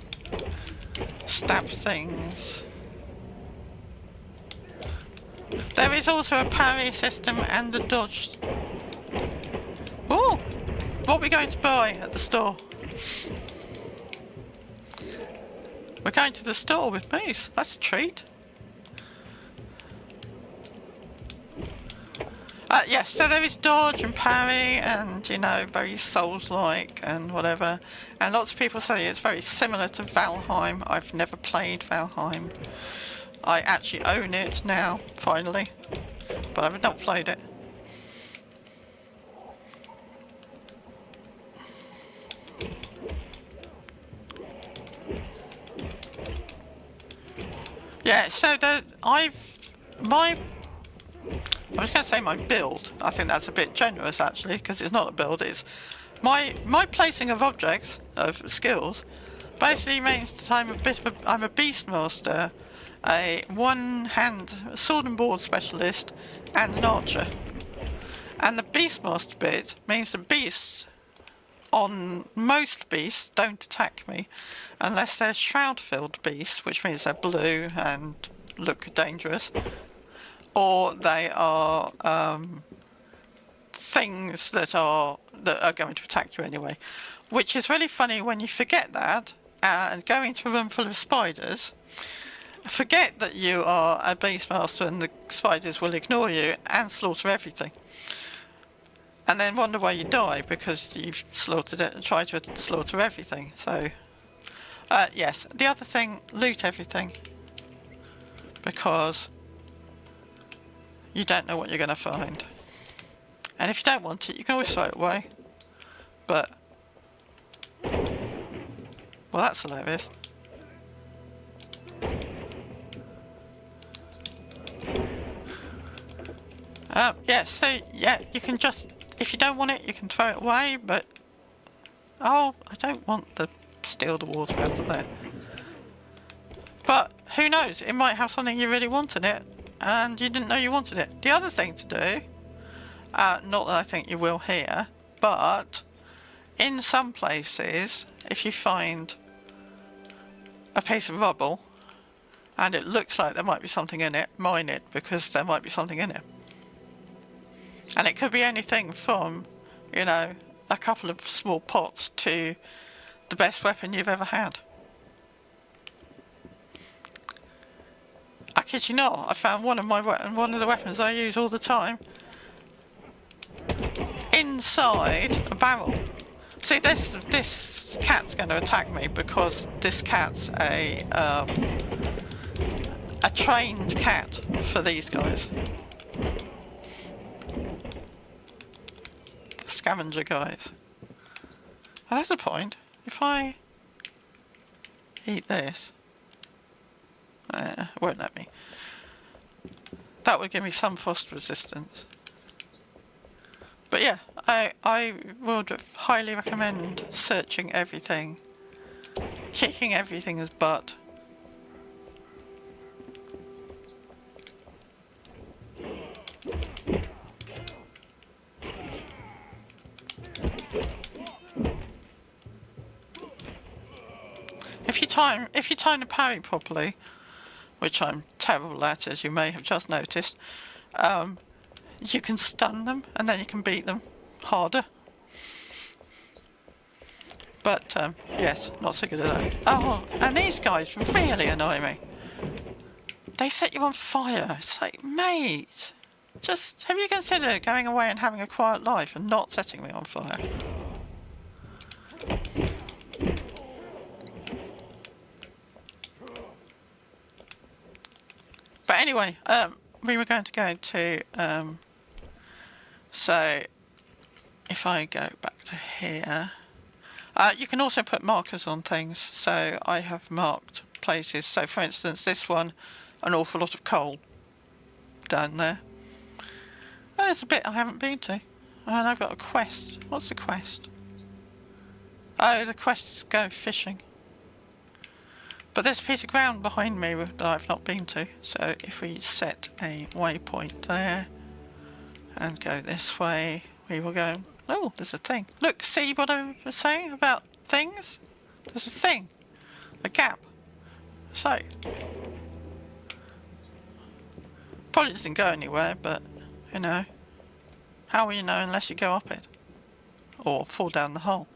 Stab things. There is also a parry system and a dodge. Oh! What are we going to buy at the store? We're going to the store with Moose. That's a treat. Yes, so there is dodge and parry and, you know, very Souls-like and whatever. And lots of people say it's very similar to Valheim. I've never played Valheim. I actually own it now, finally. But I've not played it. Yeah, so I was going to say my build. I think that's a bit generous actually, because it's not a build. It's my placing of objects, of skills, basically means that I'm a beastmaster, a one-hand sword and board specialist, and an archer. And the beastmaster bit means the beasts, on most beasts, don't attack me, unless they're shroud-filled beasts, which means they're blue and look dangerous. Or they are things that are going to attack you anyway, which is really funny when you forget that and go into a room full of spiders. Forget that you are a beastmaster and the spiders will ignore you and slaughter everything, and then wonder why you die because you've slaughtered it and tried to slaughter everything. So yes, the other thing, loot everything, because you don't know what you're going to find. And if you don't want it, you can always throw it away. But, well, that's hilarious. Yeah, so, yeah, you can just, if you don't want it, you can throw it away, but... Oh, I don't want to steal the water out of there. But, who knows, it might have something you really want in it, and you didn't know you wanted it. The other thing to do, not that I think you will here, but in some places, if you find a piece of rubble, and it looks like there might be something in it, mine it, because there might be something in it. And it could be anything from, you know, a couple of small pots to the best weapon you've ever had. I kid you not, I found one of the weapons I use all the time inside a barrel. See, this cat's going to attack me because this cat's a trained cat for these guys. Scavenger guys. Oh, that's a point. If I eat this, it won't let me. That would give me some frost resistance. But yeah, I would highly recommend searching everything, kicking everything's butt. If you time the parry properly, which I'm terrible at, as you may have just noticed, you can stun them and then you can beat them harder. But yes, not so good at that. Oh, and these guys really annoy me. They set you on fire. It's like, mate, just have you considered going away and having a quiet life and not setting me on fire? But anyway, we were going to go to, so if I go back to here, you can also put markers on things. So I have marked places. So for instance, this one, an awful lot of coal down there. Oh, there's a bit I haven't been to. And I've got a quest. What's the quest? Oh, the quest is go fishing. But there's a piece of ground behind me that I've not been to, so if we set a waypoint there and go this way, we will go, oh, there's a thing. Look, see what I was saying about things? There's a thing, a gap. So, probably doesn't go anywhere, but, you know, how will you know unless you go up it? Or fall down the hole?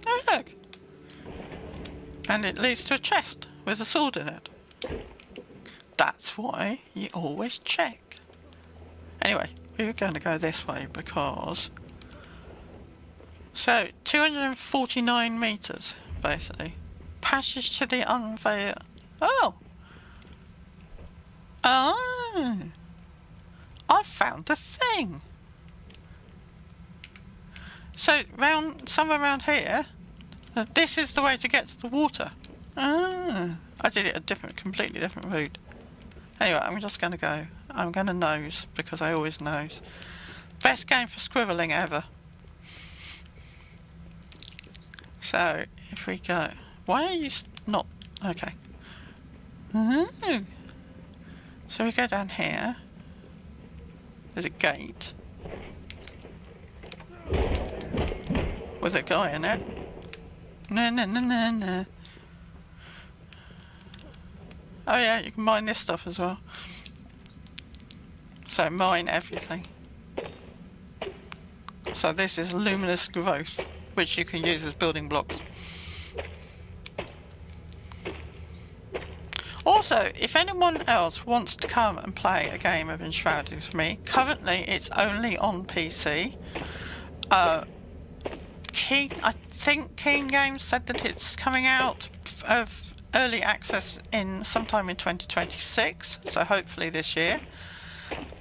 Oh, look. And it leads to a chest with a sword in it. That's why you always check. Anyway, we're going to go this way because... So, 249 metres, basically. Passage to the unveiled... Oh! Oh! I found the thing! So, somewhere around here... This is the way to get to the water. Ah, I did it a completely different route. Anyway, I'm just going to go. I'm going to nose, because I always nose. Best game for scribbling ever. So, if we go... Why are you not... Okay. So we go down here. There's a gate. With a guy in it. No. Oh yeah, you can mine this stuff as well. So mine everything. So this is luminous growth, which you can use as building blocks. Also, if anyone else wants to come and play a game of Enshrouded with me, currently it's only on PC. I think Keen Games said that it's coming out of early access in sometime in 2026, so hopefully this year.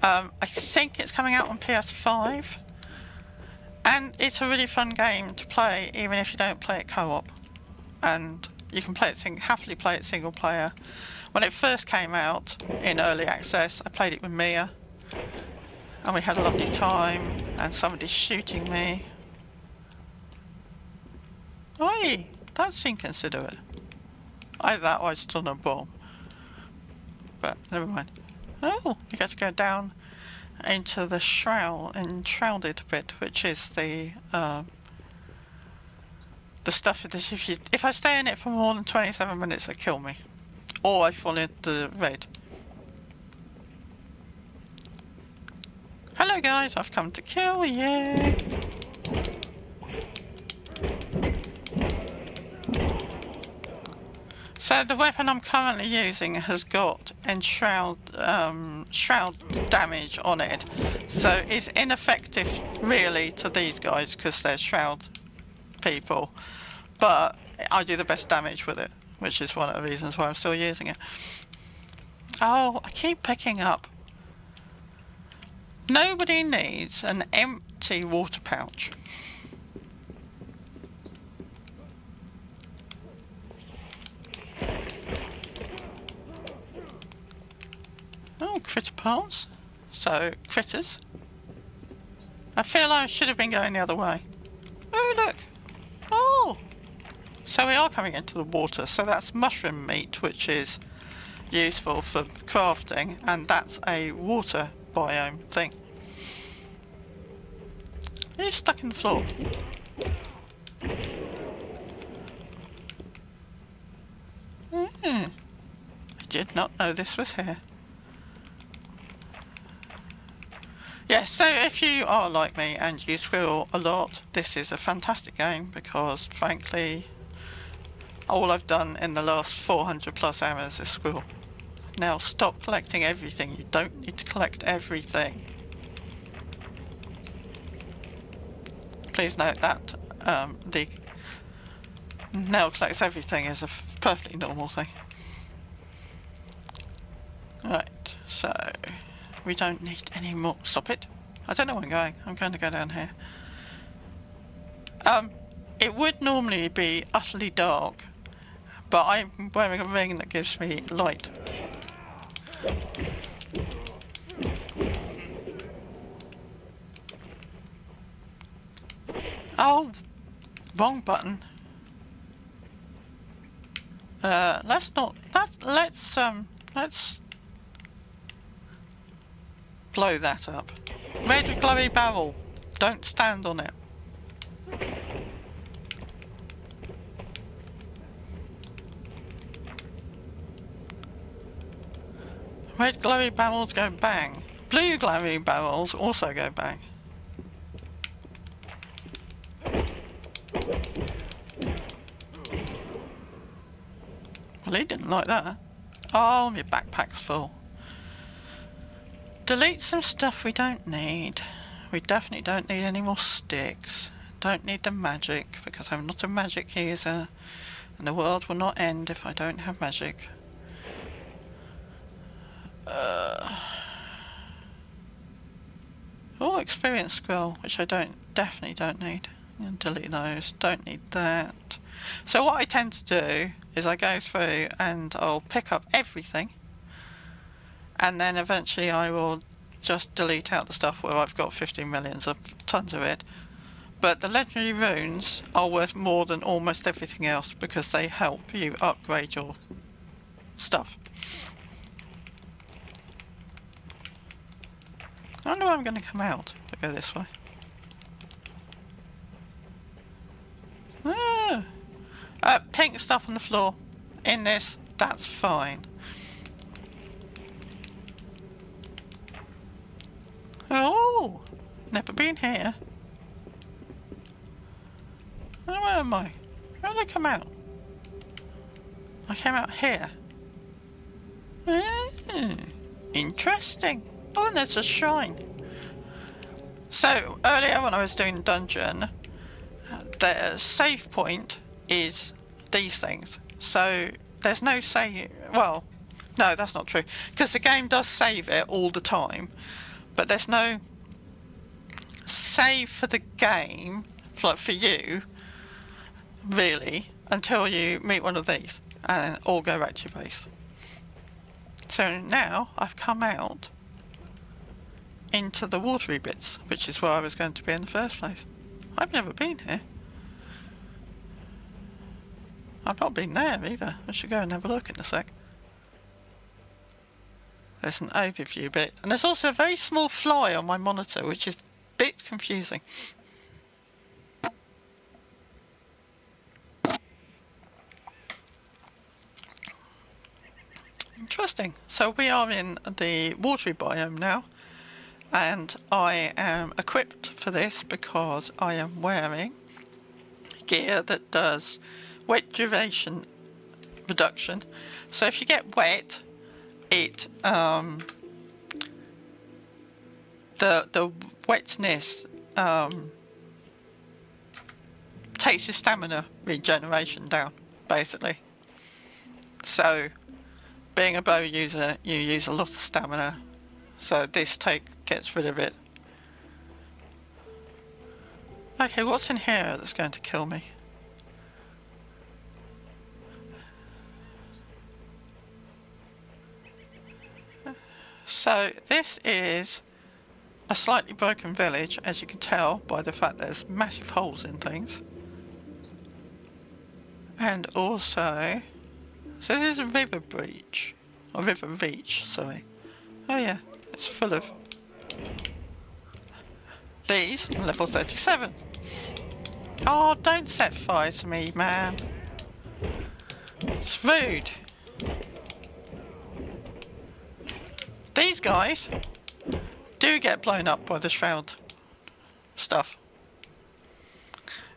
I think it's coming out on PS5, and it's a really fun game to play even if you don't play it co-op. And You can happily play it single player. When it first came out in early access, I played it with Mia, and we had a lovely time. And somebody's shooting me. Oi! Don't seem considerate. I stood on a bomb. But never mind. Oh, you get to go down into the enshrouded bit, which is the stuff that if I stay in it for more than 27 minutes, it kill me, or I fall into the red. Hello guys, I've come to kill you. So the weapon I'm currently using has got shroud damage on it, so it's ineffective really to these guys because they're shroud people, but I do the best damage with it, which is one of the reasons why I'm still using it. Oh, I keep picking up. Nobody needs an empty water pouch. Oh, critter parts. So, critters. I feel I should have been going the other way. Oh, look. Oh! So we are coming into the water. So that's mushroom meat, which is useful for crafting. And that's a water biome thing. Are you stuck in the floor? I did not know this was here. Yes, so if you are like me and you squirrel a lot, this is a fantastic game because, frankly, all I've done in the last 400 plus hours is squirrel. Now stop collecting everything. You don't need to collect everything. Please note that the nail collects everything is a perfectly normal thing. Right, so we don't need any more. Stop it. I don't know where I'm going. I'm going to go down here. It would normally be utterly dark, but I'm wearing a ring that gives me light. Oh, wrong button. Let's blow that up. Red glowy barrel. Don't stand on it. Red glowy barrels go bang. Blue glowy barrels also go bang. Well, he didn't like that. Oh, my backpack's full. Delete some stuff we don't need. We definitely don't need any more sticks. Don't need the magic, because I'm not a magic user. And the world will not end if I don't have magic. Oh, experience scroll, which I definitely don't need. And delete those. Don't need that. So what I tend to do is I go through and I'll pick up everything, and then eventually I will just delete out the stuff where I've got 15 millions of tons of it. But the legendary runes are worth more than almost everything else because they help you upgrade your stuff. I wonder where I'm going to come out if I go this way. Pink stuff on the floor. In this, that's fine. Oh, never been here. Oh, where am I? Where did I come out? I came out here. Interesting. Oh, and there's a shrine. So, earlier when I was doing dungeon, the save point is these things. So, there's no save... Well, no, that's not true. Because the game does save it all the time. But there's no save for the game, like for you, really, until you meet one of these and all go back to your base. So now I've come out into the watery bits, which is where I was going to be in the first place. I've never been here. I've not been there either. I should go and have a look in a sec. There's an overview bit, and there's also a very small fly on my monitor, which is a bit confusing. Interesting. So we are in the watery biome now, and I am equipped for this because I am wearing gear that does wet duration reduction. So if you get wet, it the wetness takes your stamina regeneration down, basically. So being a bow user, you use a lot of stamina, so this gets rid of it. Okay, what's in here that's going to kill me? So this is a slightly broken village, as you can tell by the fact there's massive holes in things. And also, so this is a river breach, or river reach, sorry. Oh yeah, it's full of these, level 37. Oh, don't set fire to me, man. It's rude. These guys do get blown up by the shroud stuff.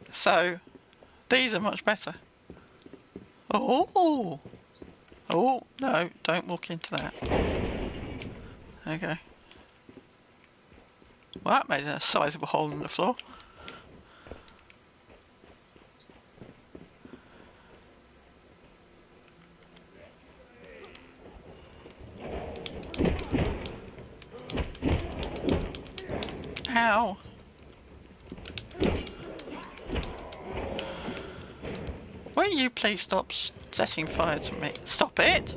So, these are much better. Oh! Oh, no, don't walk into that. Okay. Well, that made a sizable hole in the floor. Ow. Will you please stop setting fire to me? Stop it!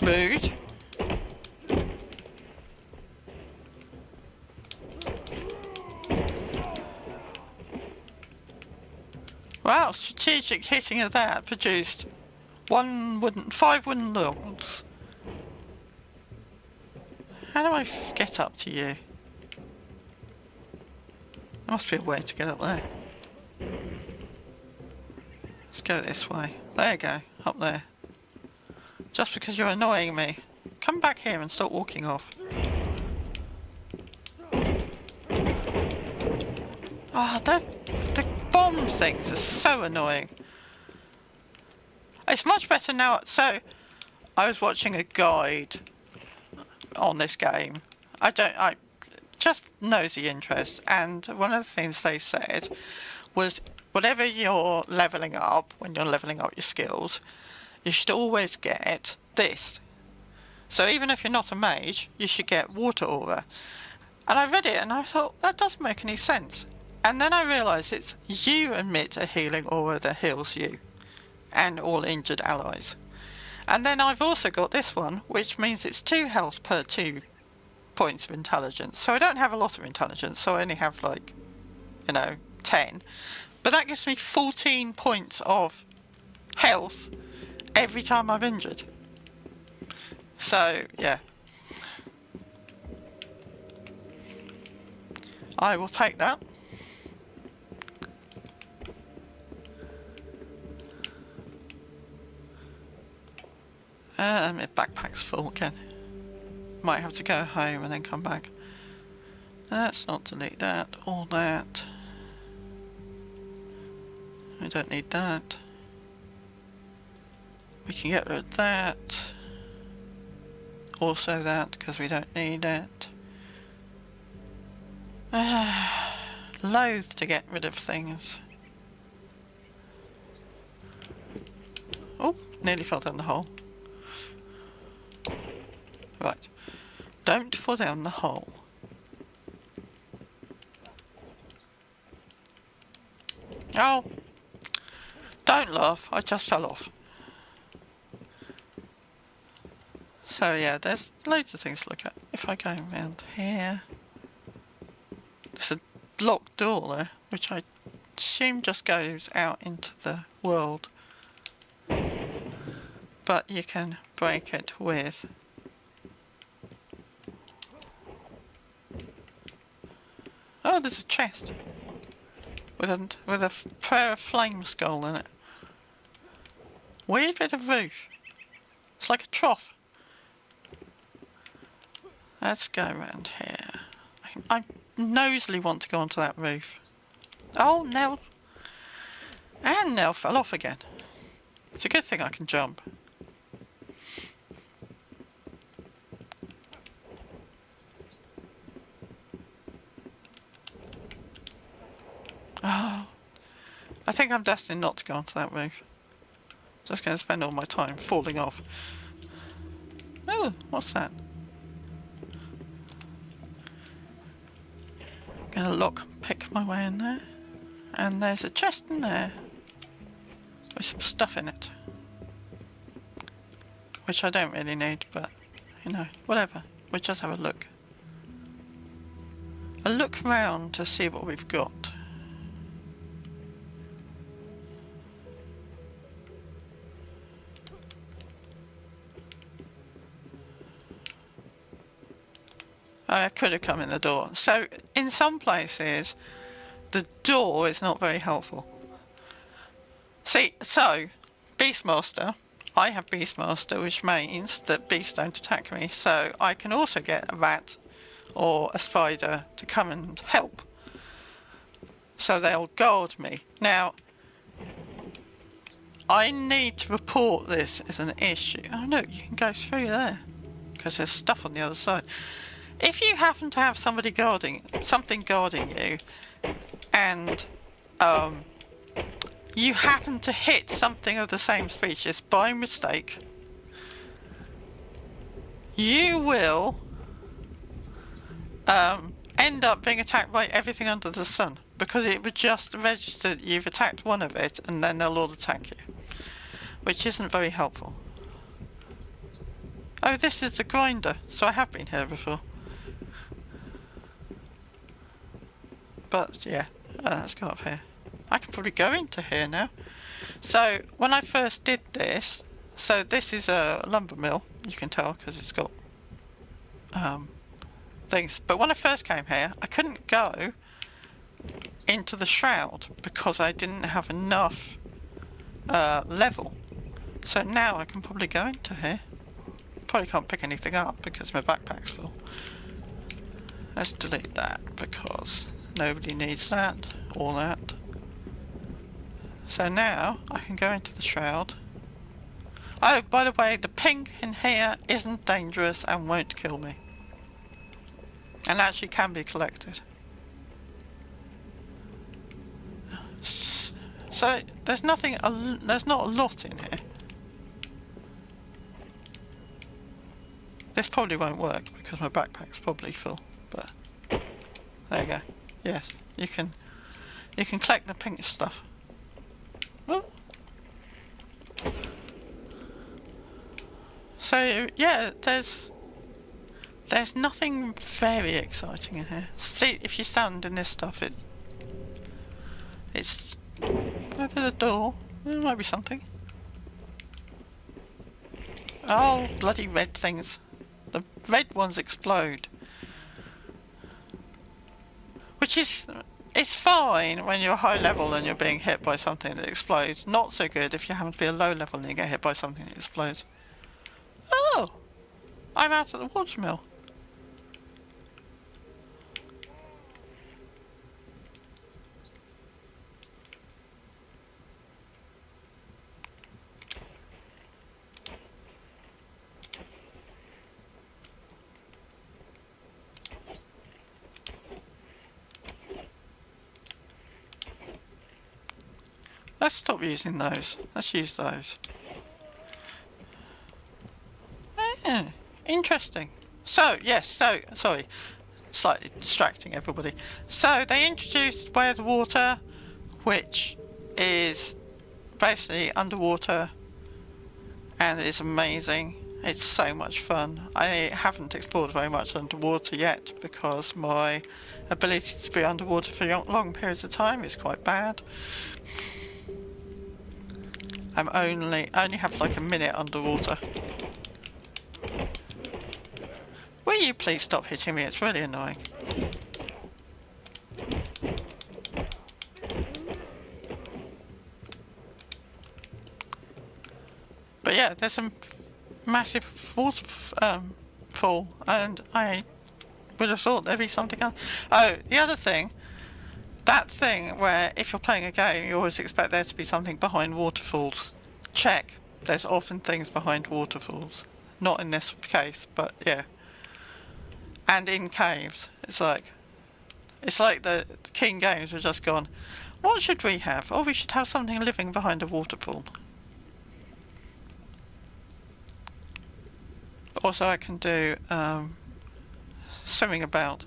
Rude. Wow, strategic hitting of that produced 5 wooden logs. How do I get up to you? There must be a way to get up there. Let's go this way. There you go, up there. Just because you're annoying me. Come back here and stop walking off. Ah, oh, the bomb things are so annoying. It's much better now. So, I was watching a guide on this game. I just nosy interest, and one of the things they said was whatever you're leveling up, when you're leveling up your skills, you should always get this. So even if you're not a mage, you should get water aura. And I read it and I thought, that doesn't make any sense. And then I realised it's you emit a healing aura that heals you and all injured allies. And then I've also got this one, which means it's 2 health per 2 points of intelligence. So I don't have a lot of intelligence, so I only have 10. But that gives me 14 points of health every time I'm injured. So, yeah. I will take that. My backpack's full again. Might have to go home and then come back. Let's not delete that or that. We don't need that. We can get rid of that. Also that, because we don't need it. Loath to get rid of things. Oh, nearly fell down the hole. Right. Don't fall down the hole. Oh, don't laugh, I just fell off. So yeah, there's loads of things to look at. If I go around here, there's a locked door there, which I assume just goes out into the world. But you can break it with... Oh, there's a chest with a prayer of flame skull in it. Weird bit of roof. It's like a trough. Let's go around here. I nosily want to go onto that roof. Oh, Nell. And Nell fell off again. It's a good thing I can jump. Oh, I think I'm destined not to go onto that roof. Just going to spend all my time falling off. Oh, what's that? Gonna lock and pick my way in there. And there's a chest in there with some stuff in it. Which I don't really need, but you know, whatever. We'll just have a look. A look round to see what we've got. I could have come in the door. So, in some places, the door is not very helpful. See, so, Beastmaster, I have Beastmaster, which means that beasts don't attack me, so I can also get a rat or a spider to come and help. So they'll guard me. Now, I need to report this as an issue. Oh no, you can go through there, because there's stuff on the other side. If you happen to have something guarding you, and you happen to hit something of the same species by mistake, you will end up being attacked by everything under the sun, because it would just register that you've attacked one of it, and then they'll all attack you, which isn't very helpful. Oh, this is the grinder, so I have been here before. But yeah, let's go up here. I can probably go into here now. So when I first did this, so this is a lumber mill, you can tell because it's got things. But when I first came here, I couldn't go into the shroud because I didn't have enough level. So now I can probably go into here. Probably can't pick anything up because my backpack's full. Let's delete that because nobody needs that or that. So now I can go into the shroud. Oh, by the way, the pink in here isn't dangerous and won't kill me. And actually can be collected. So there's nothing, there's not a lot in here. This probably won't work because my backpack's probably full, but there you go. Yes, you can collect the pink stuff. Oh. So yeah, there's nothing very exciting in here. See, if you stand in this stuff, it's there's a door. There might be something. Oh, bloody red things! The red ones explode. Which is, it's fine when you're high level and you're being hit by something that explodes. Not so good if you happen to be a low level and you get hit by something that explodes. Oh! I'm out at the watermill. Let's stop using those. Let's use those. Ah, interesting. So, yes, sorry. Slightly distracting everybody. So, they introduced Way of the Water, which is basically underwater, and it's amazing. It's so much fun. I haven't explored very much underwater yet because my ability to be underwater for long periods of time is quite bad. I only have like a minute underwater. Will you please stop hitting me? It's really annoying. But yeah, there's some massive waterfall, and I would have thought there'd be something else. Oh, the other thing, that thing where if you're playing a game, you always expect there to be something behind waterfalls. Check. There's often things behind waterfalls. Not in this case, but yeah. And in caves. It's like the King Games were just gone, what should we have? Oh, we should have something living behind a waterfall. Also, I can do swimming about.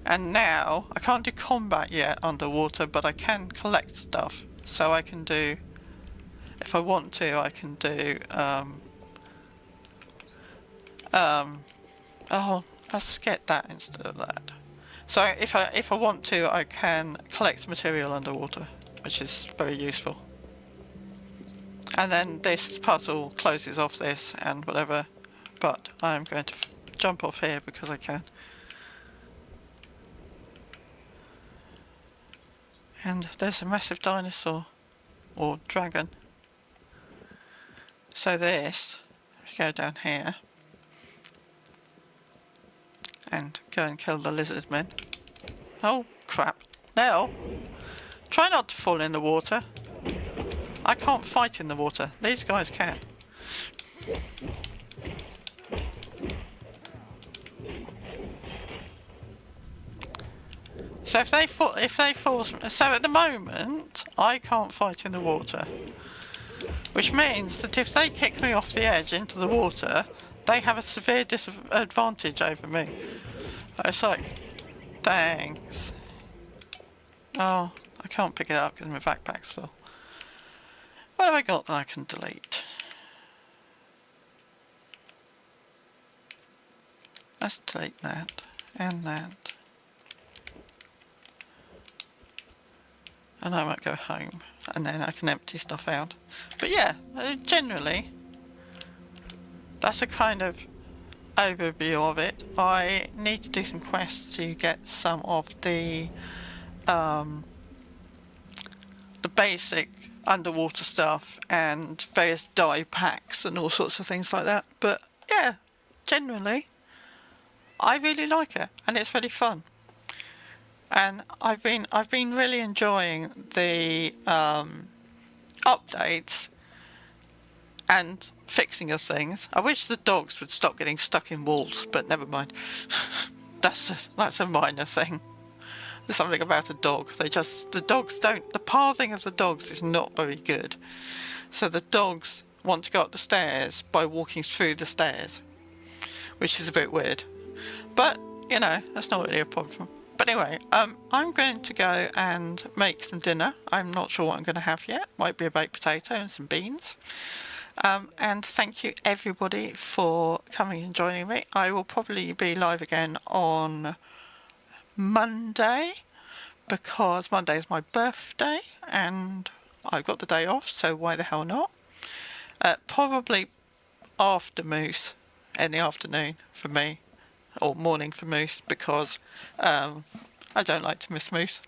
And now, I can't do combat yet underwater, but I can collect stuff. So I can do, if I want to, I can do, oh, let's get that instead of that. So if I want to, I can collect material underwater, which is very useful. And then this puzzle closes off this and whatever, but I'm going to jump off here because I can. And there's a massive dinosaur, or dragon. So this, if you go down here, and go and kill the lizard men. Oh crap. Now, try not to fall in the water. I can't fight in the water. These guys can. So if they fall, so at the moment I can't fight in the water, which means that if they kick me off the edge into the water, they have a severe disadvantage over me. It's like, thanks. Oh, I can't pick it up because my backpack's full. What have I got that I can delete? Let's delete that and that. And I might go home and then I can empty stuff out. But yeah, generally, that's a kind of overview of it. I need to do some quests to get some of the basic underwater stuff and various dye packs and all sorts of things like that. But yeah, generally, I really like it and it's really fun. And I've been really enjoying the updates and fixing of things. I wish the dogs would stop getting stuck in walls, but never mind. That's a minor thing. There's something about a dog. The pathing of the dogs is not very good. So the dogs want to go up the stairs by walking through the stairs, which is a bit weird. But, you know, that's not really a problem. But anyway, I'm going to go and make some dinner. I'm not sure what I'm going to have yet. Might be a baked potato and some beans. And thank you everybody for coming and joining me. I will probably be live again on Monday because Monday is my birthday and I've got the day off, so why the hell not? Probably after Moose in the afternoon for me, or morning for Moose, because I don't like to miss Moose.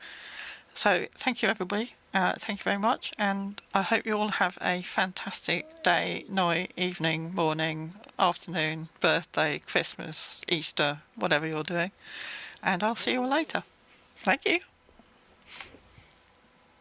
So thank you everybody, thank you very much, and I hope you all have a fantastic day, night, evening, morning, afternoon, birthday, Christmas, Easter, whatever you're doing, and I'll see you all later. Thank you.